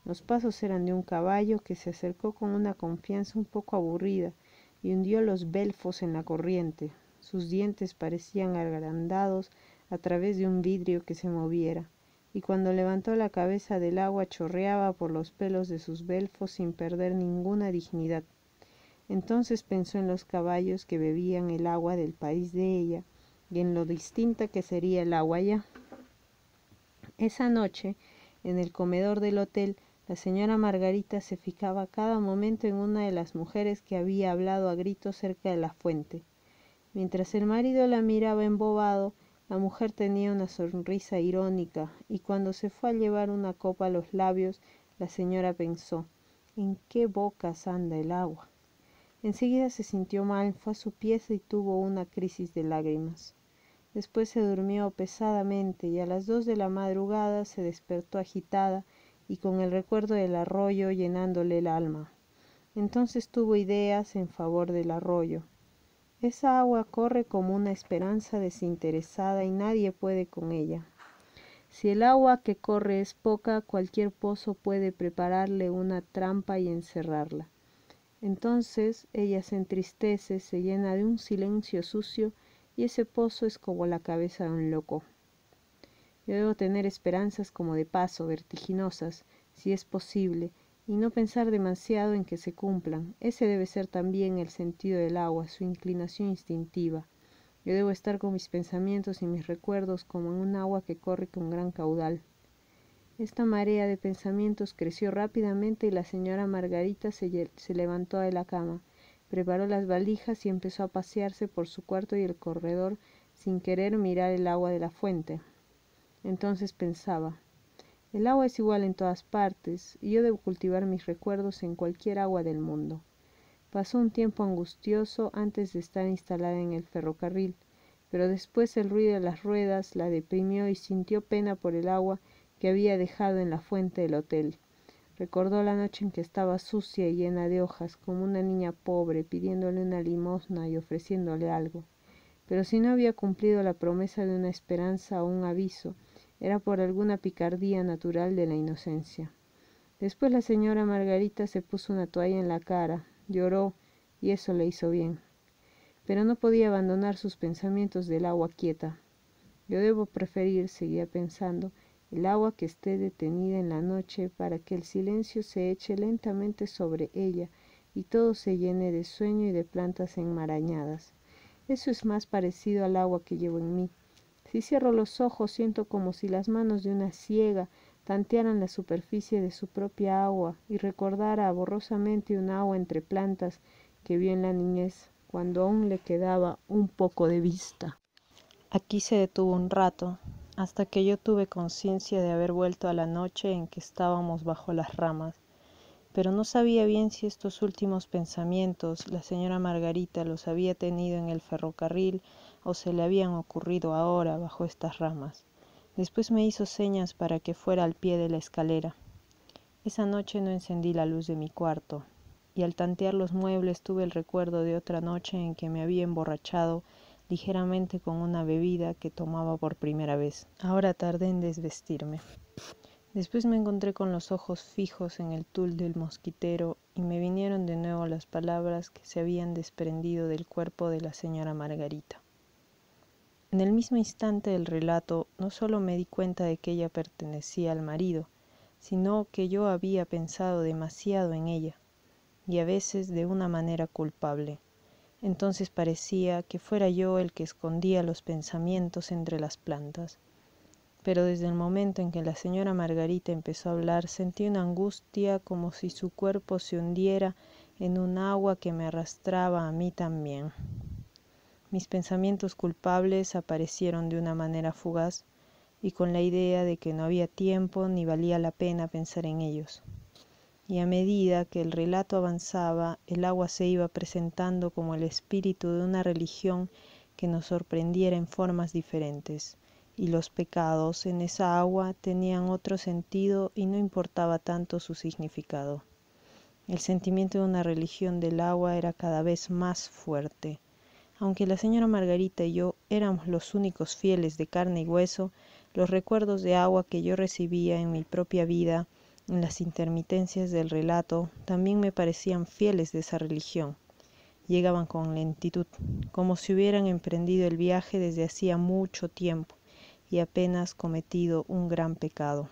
Los pasos eran de un caballo que se acercó con una confianza un poco aburrida y hundió los belfos en la corriente. Sus dientes parecían agrandados a través de un vidrio que se moviera, y cuando levantó la cabeza del agua chorreaba por los pelos de sus belfos sin perder ninguna dignidad. Entonces pensó en los caballos que bebían el agua del país de ella y en lo distinta que sería el agua allá. Esa noche, en el comedor del hotel, la señora Margarita se fijaba cada momento en una de las mujeres que había hablado a gritos cerca de la fuente. Mientras el marido la miraba embobado, la mujer tenía una sonrisa irónica, y cuando se fue a llevar una copa a los labios, la señora pensó: ¿en qué bocas anda el agua? Enseguida se sintió mal, fue a su pieza y tuvo una crisis de lágrimas. Después se durmió pesadamente y a las 2 de la madrugada se despertó agitada y con el recuerdo del arroyo llenándole el alma. Entonces tuvo ideas en favor del arroyo. Esa agua corre como una esperanza desinteresada y nadie puede con ella. Si el agua que corre es poca, cualquier pozo puede prepararle una trampa y encerrarla. Entonces ella se entristece, se llena de un silencio sucio y ese pozo es como la cabeza de un loco. Yo debo tener esperanzas como de paso, vertiginosas, si es posible, y no pensar demasiado en que se cumplan. Ese debe ser también el sentido del agua, su inclinación instintiva. Yo debo estar con mis pensamientos y mis recuerdos como en un agua que corre con gran caudal. Esta marea de pensamientos creció rápidamente y la señora Margarita se levantó de la cama, preparó las valijas y empezó a pasearse por su cuarto y el corredor sin querer mirar el agua de la fuente. Entonces pensaba: el agua es igual en todas partes y yo debo cultivar mis recuerdos en cualquier agua del mundo. Pasó un tiempo angustioso antes de estar instalada en el ferrocarril, pero después el ruido de las ruedas la deprimió y sintió pena por el agua que había dejado en la fuente del hotel. Recordó la noche en que estaba sucia y llena de hojas, como una niña pobre, pidiéndole una limosna y ofreciéndole algo. Pero si no había cumplido la promesa de una esperanza o un aviso, era por alguna picardía natural de la inocencia. Después la señora Margarita se puso una toalla en la cara, lloró, y eso le hizo bien. Pero no podía abandonar sus pensamientos del agua quieta. Yo debo preferir, seguía pensando, el agua que esté detenida en la noche para que el silencio se eche lentamente sobre ella y todo se llene de sueño y de plantas enmarañadas. Eso es más parecido al agua que llevo en mí. Si cierro los ojos siento como si las manos de una ciega tantearan la superficie de su propia agua y recordara borrosamente un agua entre plantas que vio en la niñez, cuando aún le quedaba un poco de vista. Aquí se detuvo un rato, hasta que yo tuve conciencia de haber vuelto a la noche en que estábamos bajo las ramas, pero no sabía bien si estos últimos pensamientos la señora Margarita los había tenido en el ferrocarril o se le habían ocurrido ahora bajo estas ramas. Después me hizo señas para que fuera al pie de la escalera. Esa noche no encendí la luz de mi cuarto, y al tantear los muebles tuve el recuerdo de otra noche en que me había emborrachado ligeramente con una bebida que tomaba por primera vez. Ahora tardé en desvestirme. Después me encontré con los ojos fijos en el tul del mosquitero y me vinieron de nuevo las palabras que se habían desprendido del cuerpo de la señora Margarita. En el mismo instante del relato no solo me di cuenta de que ella pertenecía al marido, sino que yo había pensado demasiado en ella, y a veces de una manera culpable. Entonces parecía que fuera yo el que escondía los pensamientos entre las plantas. Pero desde el momento en que la señora Margarita empezó a hablar, sentí una angustia como si su cuerpo se hundiera en un agua que me arrastraba a mí también. Mis pensamientos culpables aparecieron de una manera fugaz y con la idea de que no había tiempo ni valía la pena pensar en ellos. Y a medida que el relato avanzaba, el agua se iba presentando como el espíritu de una religión que nos sorprendiera en formas diferentes, y los pecados en esa agua tenían otro sentido y no importaba tanto su significado. El sentimiento de una religión del agua era cada vez más fuerte. Aunque la señora Margarita y yo éramos los únicos fieles de carne y hueso, los recuerdos de agua que yo recibía en mi propia vida En las intermitencias del relato también me parecían fieles de esa religión. Llegaban con lentitud, como si hubieran emprendido el viaje desde hacía mucho tiempo y apenas cometido un gran pecado.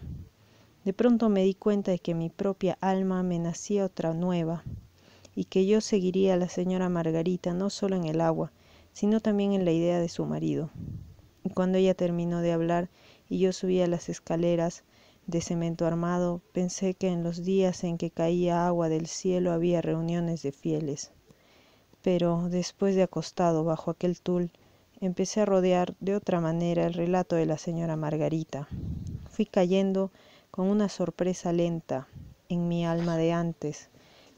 De pronto me di cuenta de que mi propia alma me nacía otra nueva, y que yo seguiría a la señora Margarita no solo en el agua, sino también en la idea de su marido. Y cuando ella terminó de hablar y yo subía las escaleras de cemento armado, pensé que en los días en que caía agua del cielo había reuniones de fieles. Pero después de acostado bajo aquel tul, empecé a rodear de otra manera el relato de la señora Margarita. Fui cayendo con una sorpresa lenta en mi alma de antes,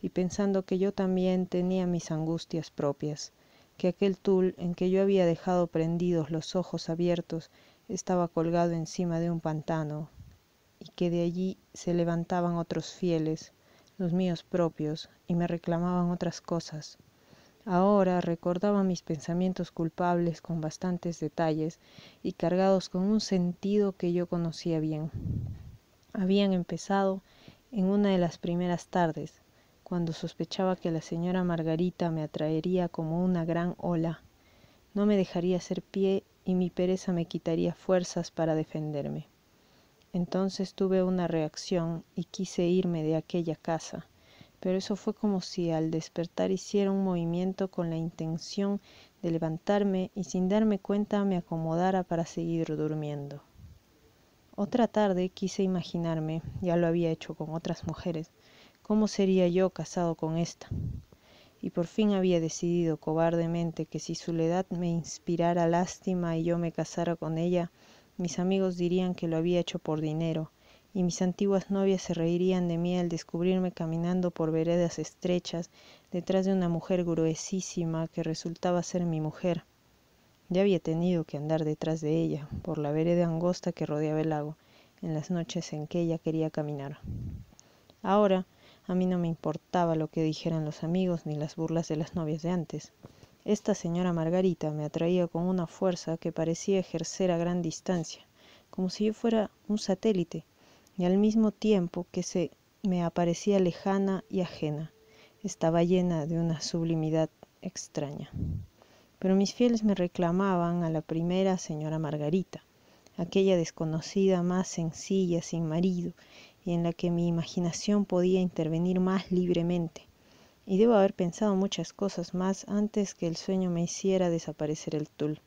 y pensando que yo también tenía mis angustias propias, que aquel tul en que yo había dejado prendidos los ojos abiertos estaba colgado encima de un pantano, y que de allí se levantaban otros fieles, los míos propios, y me reclamaban otras cosas. Ahora recordaba mis pensamientos culpables con bastantes detalles y cargados con un sentido que yo conocía bien. Habían empezado en una de las primeras tardes, cuando sospechaba que la señora Margarita me atraería como una gran ola, no me dejaría hacer pie y mi pereza me quitaría fuerzas para defenderme. Entonces tuve una reacción y quise irme de aquella casa, pero eso fue como si al despertar hiciera un movimiento con la intención de levantarme y sin darme cuenta me acomodara para seguir durmiendo. Otra tarde quise imaginarme, ya lo había hecho con otras mujeres, cómo sería yo casado con esta. Y por fin había decidido cobardemente que si Soledad me inspirara lástima y yo me casara con ella, mis amigos dirían que lo había hecho por dinero, y mis antiguas novias se reirían de mí al descubrirme caminando por veredas estrechas detrás de una mujer gruesísima que resultaba ser mi mujer. Ya había tenido que andar detrás de ella, por la vereda angosta que rodeaba el lago, en las noches en que ella quería caminar. Ahora, a mí no me importaba lo que dijeran los amigos ni las burlas de las novias de antes. Esta señora Margarita me atraía con una fuerza que parecía ejercer a gran distancia, como si yo fuera un satélite, y al mismo tiempo que se me aparecía lejana y ajena, estaba llena de una sublimidad extraña. Pero mis fieles me reclamaban a la primera señora Margarita, aquella desconocida más sencilla, sin marido, y en la que mi imaginación podía intervenir más libremente. Y debo haber pensado muchas cosas más antes que el sueño me hiciera desaparecer el tul.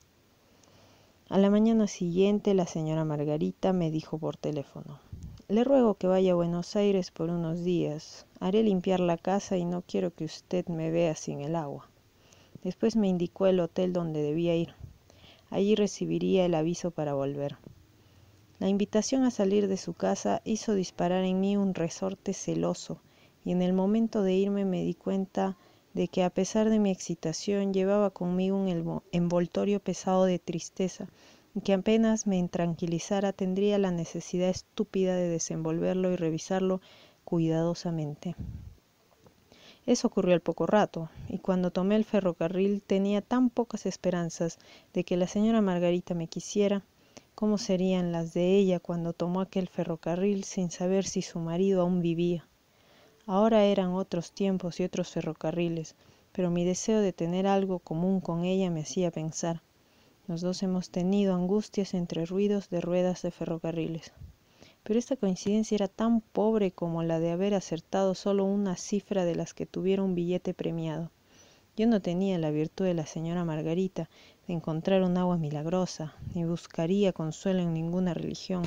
A la mañana siguiente la señora Margarita me dijo por teléfono: le ruego que vaya a Buenos Aires por unos días. Haré limpiar la casa y no quiero que usted me vea sin el agua. Después me indicó el hotel donde debía ir. Allí recibiría el aviso para volver. La invitación a salir de su casa hizo disparar en mí un resorte celoso, y en el momento de irme me di cuenta de que a pesar de mi excitación llevaba conmigo un envoltorio pesado de tristeza, y que apenas me tranquilizara tendría la necesidad estúpida de desenvolverlo y revisarlo cuidadosamente. Eso ocurrió al poco rato, y cuando tomé el ferrocarril tenía tan pocas esperanzas de que la señora Margarita me quisiera. ¿Cómo serían las de ella cuando tomó aquel ferrocarril sin saber si su marido aún vivía? Ahora eran otros tiempos y otros ferrocarriles, pero mi deseo de tener algo común con ella me hacía pensar: los dos hemos tenido angustias entre ruidos de ruedas de ferrocarriles. Pero esta coincidencia era tan pobre como la de haber acertado solo una cifra de las que tuviera un billete premiado. Yo no tenía la virtud de la señora Margarita de encontrar un agua milagrosa, ni buscaría consuelo en ninguna religión.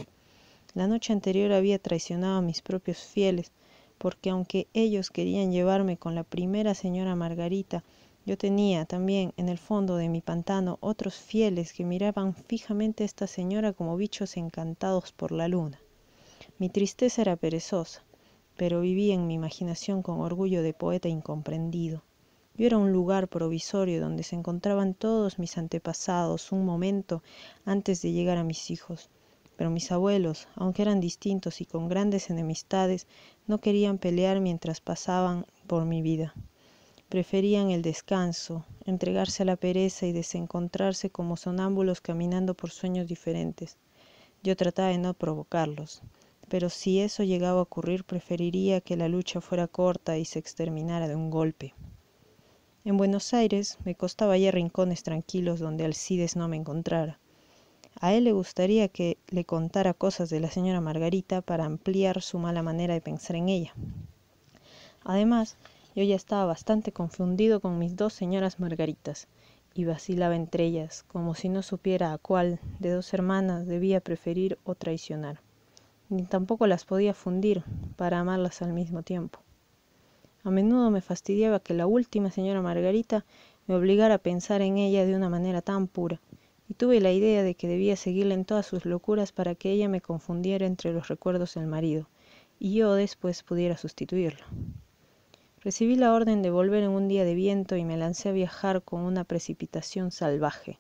La noche anterior había traicionado a mis propios fieles, porque aunque ellos querían llevarme con la primera señora Margarita, yo tenía también en el fondo de mi pantano otros fieles que miraban fijamente a esta señora como bichos encantados por la luna. Mi tristeza era perezosa, pero vivía en mi imaginación con orgullo de poeta incomprendido. Yo era un lugar provisorio donde se encontraban todos mis antepasados un momento antes de llegar a mis hijos. Pero mis abuelos, aunque eran distintos y con grandes enemistades, no querían pelear mientras pasaban por mi vida. Preferían el descanso, entregarse a la pereza y desencontrarse como sonámbulos caminando por sueños diferentes. Yo trataba de no provocarlos. pero si eso llegaba a ocurrir, preferiría que la lucha fuera corta y se exterminara de un golpe. En Buenos Aires me costaba hallar rincones tranquilos donde Alcides no me encontrara. A él le gustaría que le contara cosas de la señora Margarita para ampliar su mala manera de pensar en ella. Además, yo ya estaba bastante confundido con mis dos señoras Margaritas, y vacilaba entre ellas, como si no supiera a cuál de dos hermanas debía preferir o traicionar. Ni tampoco las podía fundir para amarlas al mismo tiempo. A menudo me fastidiaba que la última señora Margarita me obligara a pensar en ella de una manera tan pura, y tuve la idea de que debía seguirla en todas sus locuras para que ella me confundiera entre los recuerdos del marido, y yo después pudiera sustituirlo. Recibí la orden de volver en un día de viento y me lancé a viajar con una precipitación salvaje.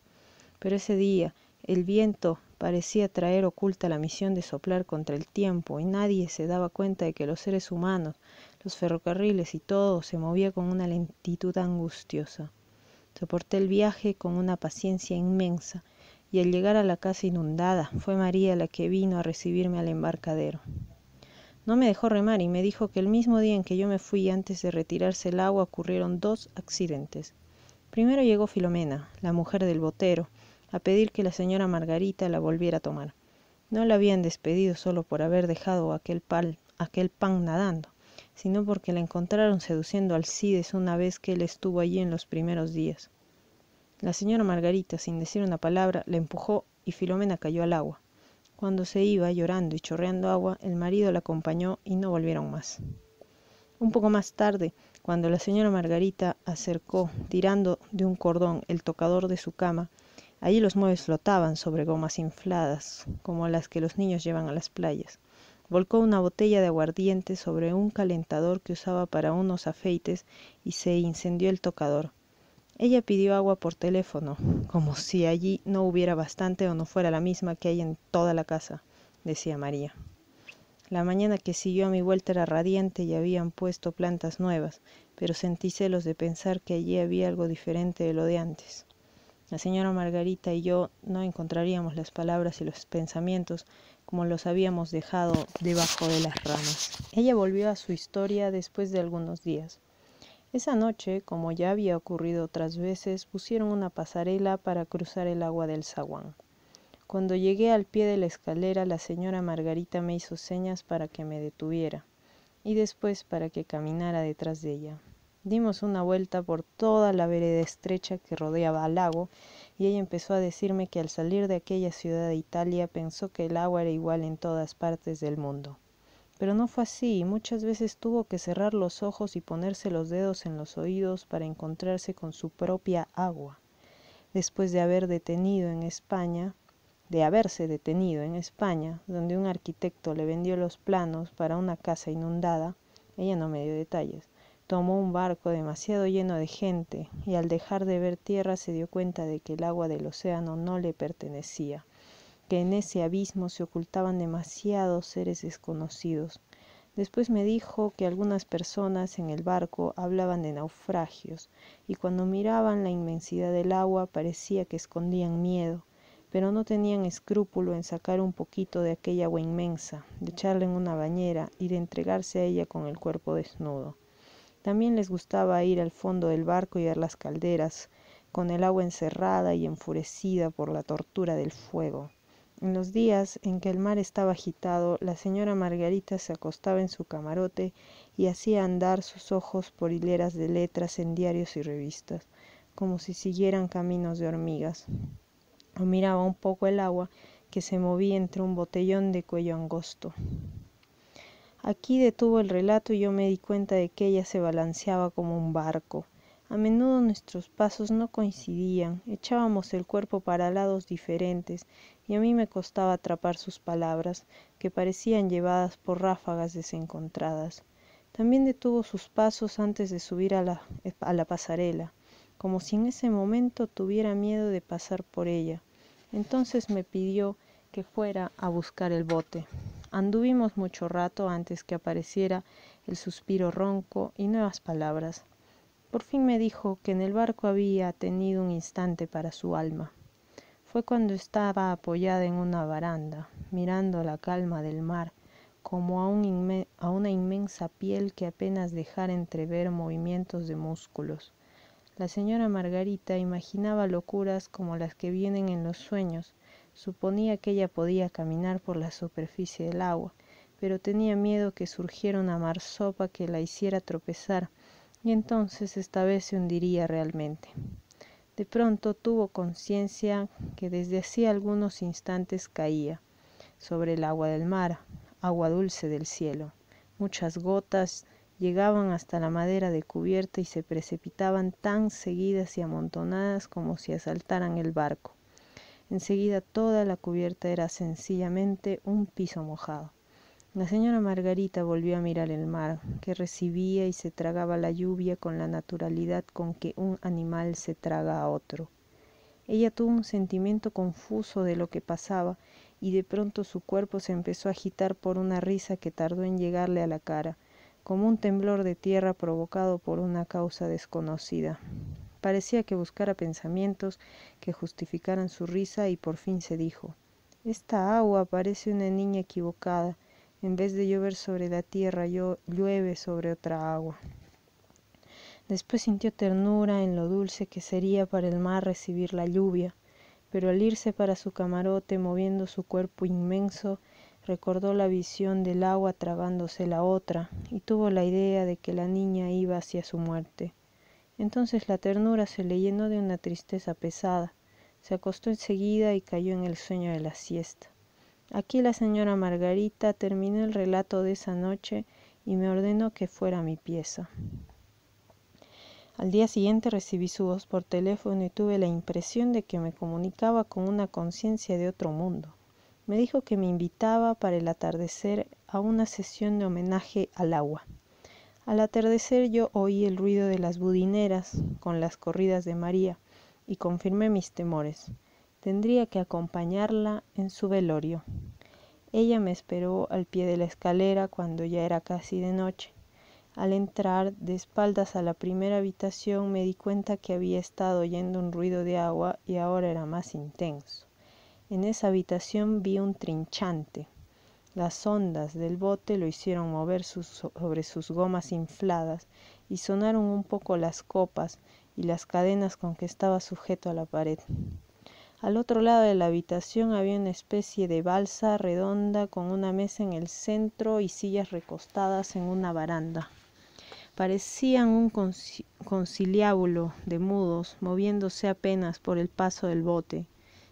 Pero ese día el viento parecía traer oculta la misión de soplar contra el tiempo y nadie se daba cuenta de que los seres humanos, los ferrocarriles y todo se movía con una lentitud angustiosa. Soporté el viaje con una paciencia inmensa y al llegar a la casa inundada fue María la que vino a recibirme al embarcadero. No me dejó remar y me dijo que el mismo día en que yo me fui antes de retirarse el agua ocurrieron 2 accidentes. Primero llegó Filomena, la mujer del botero, a pedir que la señora Margarita la volviera a tomar. No la habían despedido solo por haber dejado aquel pan nadando, sino porque la encontraron seduciendo a Alcides una vez que él estuvo allí en los primeros días. La señora Margarita, sin decir una palabra, la empujó y Filomena cayó al agua. Cuando se iba, llorando y chorreando agua, el marido la acompañó y no volvieron más. Un poco más tarde, cuando la señora Margarita acercó, tirando de un cordón, el tocador de su cama, allí los muebles flotaban sobre gomas infladas, como las que los niños llevan a las playas. Volcó una botella de aguardiente sobre un calentador que usaba para unos afeites y se incendió el tocador. Ella pidió agua por teléfono, como si allí no hubiera bastante o no fuera la misma que hay en toda la casa, decía María. La mañana que siguió a mi vuelta era radiante y habían puesto plantas nuevas, pero sentí celos de pensar que allí había algo diferente de lo de antes. La señora Margarita y yo no encontraríamos las palabras y los pensamientos como los habíamos dejado debajo de las ramas. Ella volvió a su historia después de algunos días. Esa noche, como ya había ocurrido otras veces, pusieron una pasarela para cruzar el agua del zaguán. Cuando llegué al pie de la escalera, la señora Margarita me hizo señas para que me detuviera y después para que caminara detrás de ella. Dimos una vuelta por toda la vereda estrecha que rodeaba al lago y ella empezó a decirme que al salir de aquella ciudad de Italia pensó que el agua era igual en todas partes del mundo. Pero no fue así, y muchas veces tuvo que cerrar los ojos y ponerse los dedos en los oídos para encontrarse con su propia agua. Después de haberse detenido en España, donde un arquitecto le vendió los planos para una casa inundada, ella no me dio detalles. Tomó un barco demasiado lleno de gente y al dejar de ver tierra se dio cuenta de que el agua del océano no le pertenecía, que en ese abismo se ocultaban demasiados seres desconocidos. Después me dijo que algunas personas en el barco hablaban de naufragios y cuando miraban la inmensidad del agua parecía que escondían miedo, pero no tenían escrúpulo en sacar un poquito de aquella agua inmensa, de echarla en una bañera y de entregarse a ella con el cuerpo desnudo. También les gustaba ir al fondo del barco y ver las calderas, con el agua encerrada y enfurecida por la tortura del fuego. En los días en que el mar estaba agitado, la señora Margarita se acostaba en su camarote y hacía andar sus ojos por hileras de letras en diarios y revistas, como si siguieran caminos de hormigas. O miraba un poco el agua que se movía entre un botellón de cuello angosto. Aquí detuvo el relato y yo me di cuenta de que ella se balanceaba como un barco. A menudo nuestros pasos no coincidían, echábamos el cuerpo para lados diferentes y a mí me costaba atrapar sus palabras, que parecían llevadas por ráfagas desencontradas. También detuvo sus pasos antes de subir a la pasarela, como si en ese momento tuviera miedo de pasar por ella. Entonces me pidió que fuera a buscar el bote. Anduvimos mucho rato antes que apareciera el suspiro ronco y nuevas palabras. Por fin me dijo que en el barco había tenido un instante para su alma. Fue cuando estaba apoyada en una baranda, mirando la calma del mar, como a una inmensa piel que apenas dejara entrever movimientos de músculos. La señora Margarita imaginaba locuras como las que vienen en los sueños. Suponía que ella podía caminar por la superficie del agua, pero tenía miedo que surgiera una marsopa que la hiciera tropezar, y entonces esta vez se hundiría realmente. De pronto tuvo conciencia que desde hacía algunos instantes caía sobre el agua del mar, agua dulce del cielo. Muchas gotas llegaban hasta la madera de cubierta y se precipitaban tan seguidas y amontonadas como si asaltaran el barco. Enseguida toda la cubierta era sencillamente un piso mojado. La señora Margarita volvió a mirar el mar, que recibía y se tragaba la lluvia con la naturalidad con que un animal se traga a otro. Ella tuvo un sentimiento confuso de lo que pasaba y de pronto su cuerpo se empezó a agitar por una risa que tardó en llegarle a la cara, como un temblor de tierra provocado por una causa desconocida. Parecía que buscara pensamientos que justificaran su risa y por fin se dijo: «Esta agua parece una niña equivocada. En vez de llover sobre la tierra, llueve sobre otra agua». Después sintió ternura en lo dulce que sería para el mar recibir la lluvia, pero al irse para su camarote, moviendo su cuerpo inmenso, recordó la visión del agua tragándose la otra y tuvo la idea de que la niña iba hacia su muerte. Entonces la ternura se le llenó de una tristeza pesada. Se acostó enseguida y cayó en el sueño de la siesta. Aquí la señora Margarita terminó el relato de esa noche y me ordenó que fuera a mi pieza. Al día siguiente recibí su voz por teléfono y tuve la impresión de que me comunicaba con una conciencia de otro mundo. Me dijo que me invitaba para el atardecer a una sesión de homenaje al agua. Al atardecer yo oí el ruido de las budineras con las corridas de María y confirmé mis temores. Tendría que acompañarla en su velorio. Ella me esperó al pie de la escalera cuando ya era casi de noche. Al entrar de espaldas a la primera habitación me di cuenta que había estado oyendo un ruido de agua y ahora era más intenso. En esa habitación vi un trinchante. Las ondas del bote lo hicieron mover sobre sus gomas infladas y sonaron un poco las copas y las cadenas con que estaba sujeto a la pared. Al otro lado de la habitación había una especie de balsa redonda con una mesa en el centro y sillas recostadas en una baranda. Parecían un conciliábulo de mudos, moviéndose apenas por el paso del bote.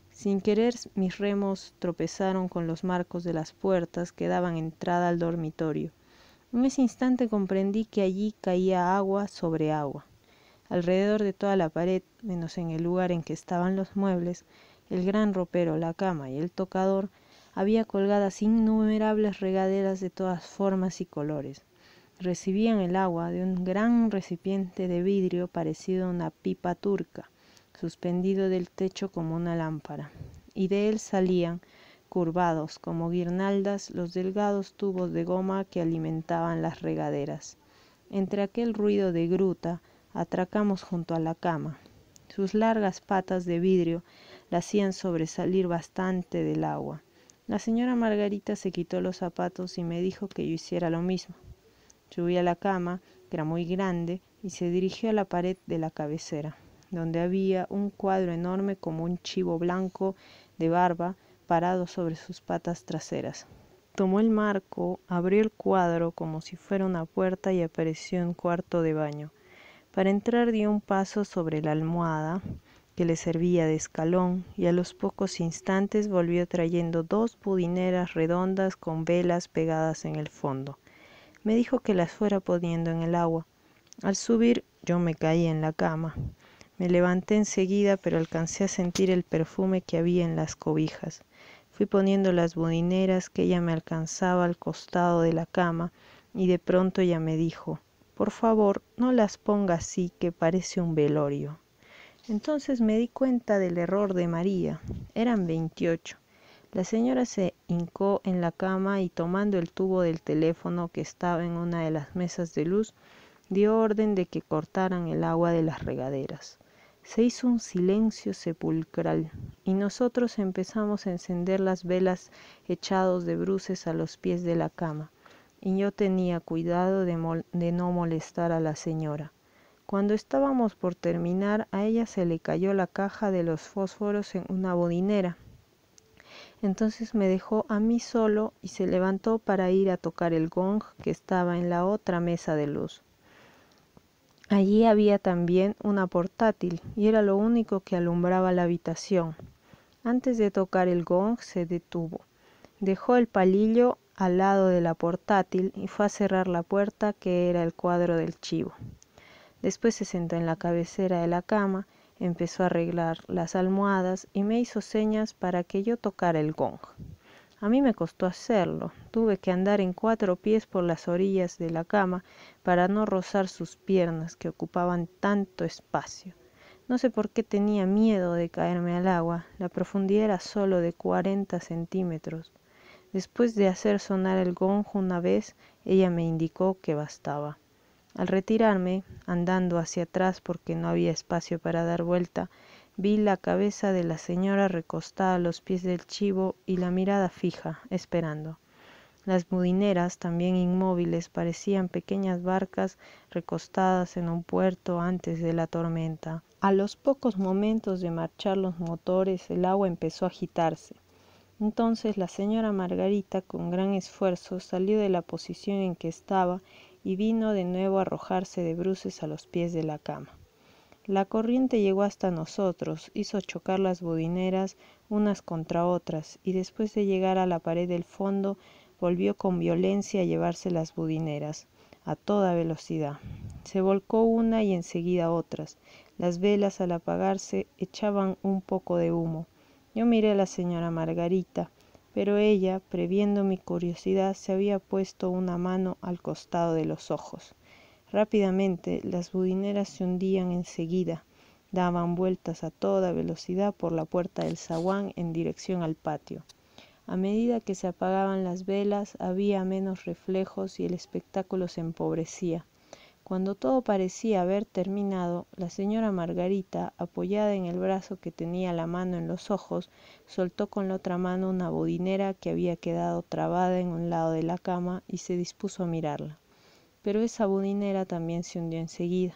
Sin querer, mis remos tropezaron con los marcos de las puertas que daban entrada al dormitorio. En ese instante comprendí que allí caía agua sobre agua. Alrededor de toda la pared, menos en el lugar en que estaban los muebles, el gran ropero, la cama y el tocador, había colgadas innumerables regaderas de todas formas y colores. Recibían el agua de un gran recipiente de vidrio parecido a una pipa turca, suspendido del techo como una lámpara, y de él salían, curvados como guirnaldas, los delgados tubos de goma que alimentaban las regaderas. Entre aquel ruido de gruta, atracamos junto a la cama. Sus largas patas de vidrio la hacían sobresalir bastante del agua. La señora Margarita se quitó los zapatos y me dijo que yo hiciera lo mismo. Subí a la cama, que era muy grande, y se dirigió a la pared de la cabecera, donde había un cuadro enorme como un chivo blanco de barba parado sobre sus patas traseras. Tomó el marco, abrió el cuadro como si fuera una puerta y apareció en un cuarto de baño. Para entrar dio un paso sobre la almohada que le servía de escalón y a los pocos instantes volvió trayendo 2 budineras redondas con velas pegadas en el fondo. Me dijo que las fuera poniendo en el agua. Al subir yo me caí en la cama. Me levanté enseguida, pero alcancé a sentir el perfume que había en las cobijas. Fui poniendo las budineras que ella me alcanzaba al costado de la cama y de pronto ella me dijo: «Por favor, no las ponga así, que parece un velorio». Entonces me di cuenta del error de María. Eran 28. La señora se hincó en la cama y tomando el tubo del teléfono que estaba en una de las mesas de luz, dio orden de que cortaran el agua de las regaderas. Se hizo un silencio sepulcral y nosotros empezamos a encender las velas echados de bruces a los pies de la cama, y yo tenía cuidado de no molestar a la señora. Cuando estábamos por terminar, a ella se le cayó la caja de los fósforos en una bodinera. Entonces me dejó a mí solo y se levantó para ir a tocar el gong que estaba en la otra mesa de luz. Allí había también una portátil y era lo único que alumbraba la habitación. Antes de tocar el gong se detuvo. Dejó el palillo al lado de la portátil y fue a cerrar la puerta, que era el cuadro del chivo. Después se sentó en la cabecera de la cama, empezó a arreglar las almohadas y me hizo señas para que yo tocara el gong. A mí me costó hacerlo, tuve que andar en 4 pies por las orillas de la cama para no rozar sus piernas que ocupaban tanto espacio. No sé por qué tenía miedo de caerme al agua, la profundidad era solo de 40 centímetros. Después de hacer sonar el gong una vez, ella me indicó que bastaba. Al retirarme, andando hacia atrás porque no había espacio para dar vuelta, vi la cabeza de la señora recostada a los pies del chivo y la mirada fija, esperando. Las budineras, también inmóviles, parecían pequeñas barcas recostadas en un puerto antes de la tormenta. A los pocos momentos de marchar los motores, el agua empezó a agitarse. Entonces la señora Margarita, con gran esfuerzo, salió de la posición en que estaba y vino de nuevo a arrojarse de bruces a los pies de la cama. La corriente llegó hasta nosotros, hizo chocar las budineras unas contra otras, y después de llegar a la pared del fondo, volvió con violencia a llevarse las budineras, a toda velocidad. Se volcó una y enseguida otras. Las velas, al apagarse, echaban un poco de humo. Yo miré a la señora Margarita, pero ella, previendo mi curiosidad, se había puesto una mano al costado de los ojos. Rápidamente las budineras se hundían enseguida, daban vueltas a toda velocidad por la puerta del zaguán en dirección al patio. A medida que se apagaban las velas, había menos reflejos y el espectáculo se empobrecía. Cuando todo parecía haber terminado, la señora Margarita, apoyada en el brazo que tenía la mano en los ojos, soltó con la otra mano una budinera que había quedado trabada en un lado de la cama y se dispuso a mirarla. Pero esa budinera también se hundió enseguida.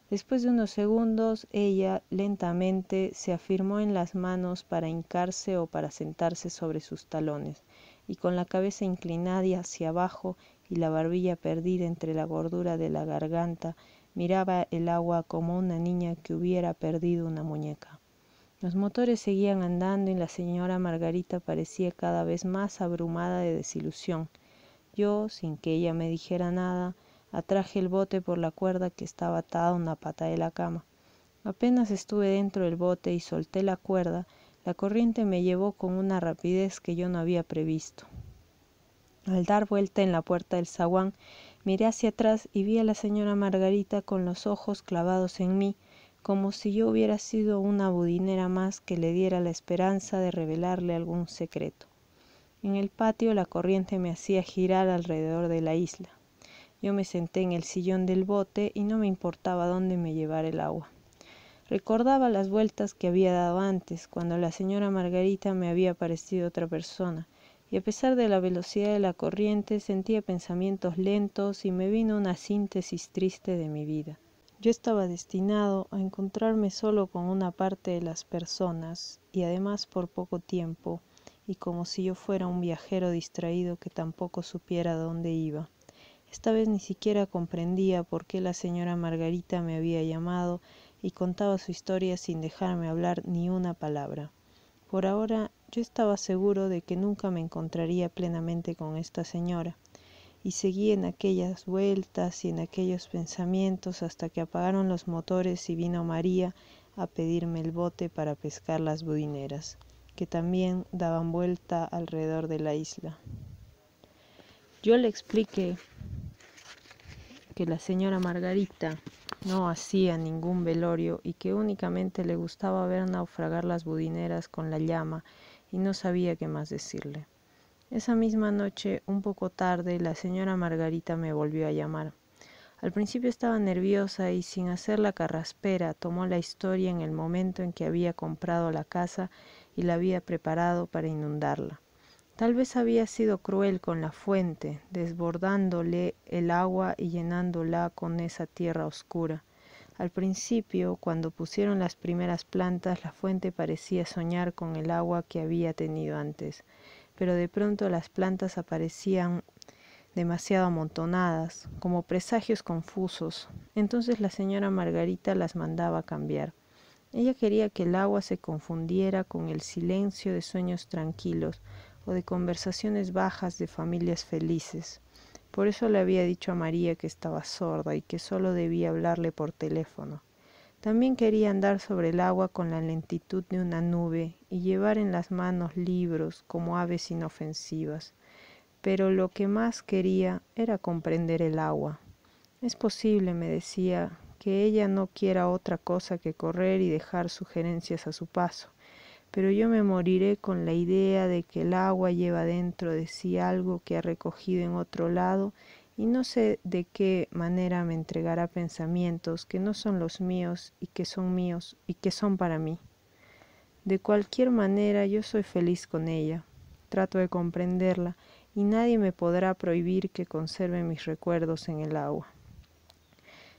Después de unos segundos, ella lentamente se afirmó en las manos para hincarse o para sentarse sobre sus talones, y con la cabeza inclinada hacia abajo y la barbilla perdida entre la gordura de la garganta, miraba el agua como una niña que hubiera perdido una muñeca. Los motores seguían andando y la señora Margarita parecía cada vez más abrumada de desilusión. Yo, sin que ella me dijera nada, atraje el bote por la cuerda que estaba atada a una pata de la cama. Apenas estuve dentro del bote y solté la cuerda, la corriente me llevó con una rapidez que yo no había previsto. Al dar vuelta en la puerta del zaguán, miré hacia atrás y vi a la señora Margarita con los ojos clavados en mí, como si yo hubiera sido una budinera más que le diera la esperanza de revelarle algún secreto. En el patio la corriente me hacía girar alrededor de la isla. Yo me senté en el sillón del bote y no me importaba dónde me llevara el agua. Recordaba las vueltas que había dado antes, cuando la señora Margarita me había parecido otra persona, y a pesar de la velocidad de la corriente sentía pensamientos lentos y me vino una síntesis triste de mi vida. Yo estaba destinado a encontrarme solo con una parte de las personas, y además por poco tiempo, y como si yo fuera un viajero distraído que tampoco supiera dónde iba. Esta vez ni siquiera comprendía por qué la señora Margarita me había llamado y contaba su historia sin dejarme hablar ni una palabra. Por ahora yo estaba seguro de que nunca me encontraría plenamente con esta señora, y seguí en aquellas vueltas y en aquellos pensamientos hasta que apagaron los motores y vino María a pedirme el bote para pescar las budineras, que también daban vuelta alrededor de la isla. Yo le expliqué que la señora Margarita no hacía ningún velorio y que únicamente le gustaba ver naufragar las budineras con la llama, y no sabía qué más decirle. Esa misma noche, un poco tarde, la señora Margarita me volvió a llamar. Al principio estaba nerviosa y sin hacer la carraspera tomó la historia en el momento en que había comprado la casa y la había preparado para inundarla. Tal vez había sido cruel con la fuente, desbordándole el agua y llenándola con esa tierra oscura. Al principio, cuando pusieron las primeras plantas, la fuente parecía soñar con el agua que había tenido antes, pero de pronto las plantas aparecían demasiado amontonadas, como presagios confusos. Entonces la señora Margarita las mandaba cambiar. Ella quería que el agua se confundiera con el silencio de sueños tranquilos o de conversaciones bajas de familias felices. Por eso le había dicho a María que estaba sorda y que solo debía hablarle por teléfono. También quería andar sobre el agua con la lentitud de una nube y llevar en las manos libros como aves inofensivas. Pero lo que más quería era comprender el agua. Es posible, me decía, que ella no quiera otra cosa que correr y dejar sugerencias a su paso, pero yo me moriré con la idea de que el agua lleva dentro de sí algo que ha recogido en otro lado y no sé de qué manera me entregará pensamientos que no son los míos y que son para mí. De cualquier manera yo soy feliz con ella, trato de comprenderla y nadie me podrá prohibir que conserve mis recuerdos en el agua.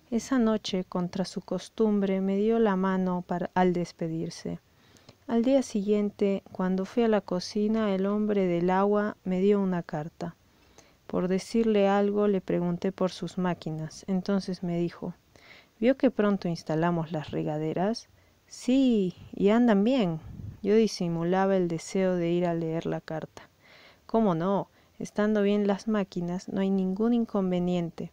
Esa noche, contra su costumbre, me dio la mano al despedirse. Al día siguiente, cuando fui a la cocina, el hombre del agua me dio una carta. Por decirle algo, le pregunté por sus máquinas. Entonces me dijo, ¿vio que pronto instalamos las regaderas? Sí, y andan bien. Yo disimulaba el deseo de ir a leer la carta. ¿Cómo no? Estando bien las máquinas, no hay ningún inconveniente.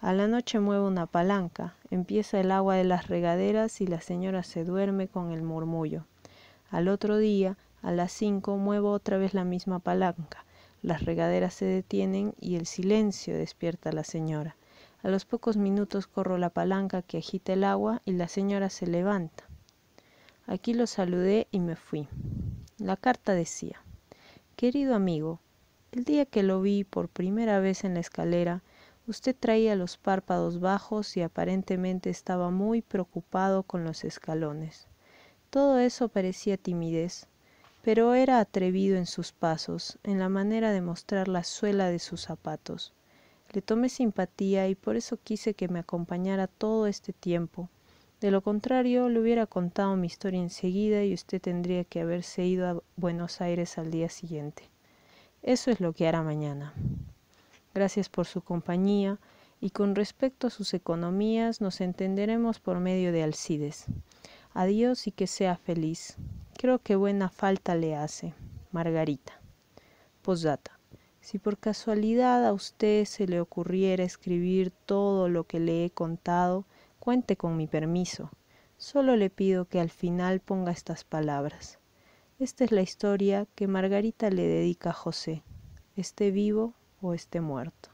A la noche muevo una palanca, empieza el agua de las regaderas y la señora se duerme con el murmullo. Al otro día, a las 5, muevo otra vez la misma palanca. Las regaderas se detienen y el silencio despierta a la señora. A los pocos minutos corro la palanca que agita el agua y la señora se levanta. Aquí lo saludé y me fui. La carta decía: Querido amigo, el día que lo vi por primera vez en la escalera, usted traía los párpados bajos y aparentemente estaba muy preocupado con los escalones. Todo eso parecía timidez, pero era atrevido en sus pasos, en la manera de mostrar la suela de sus zapatos. Le tomé simpatía y por eso quise que me acompañara todo este tiempo. De lo contrario, le hubiera contado mi historia enseguida y usted tendría que haberse ido a Buenos Aires al día siguiente. Eso es lo que hará mañana. Gracias por su compañía y con respecto a sus economías nos entenderemos por medio de Alcides. Adiós y que sea feliz. Creo que buena falta le hace. Margarita. Postdata. Si por casualidad a usted se le ocurriera escribir todo lo que le he contado, cuente con mi permiso. Solo le pido que al final ponga estas palabras. Esta es la historia que Margarita le dedica a José, esté vivo o esté muerto.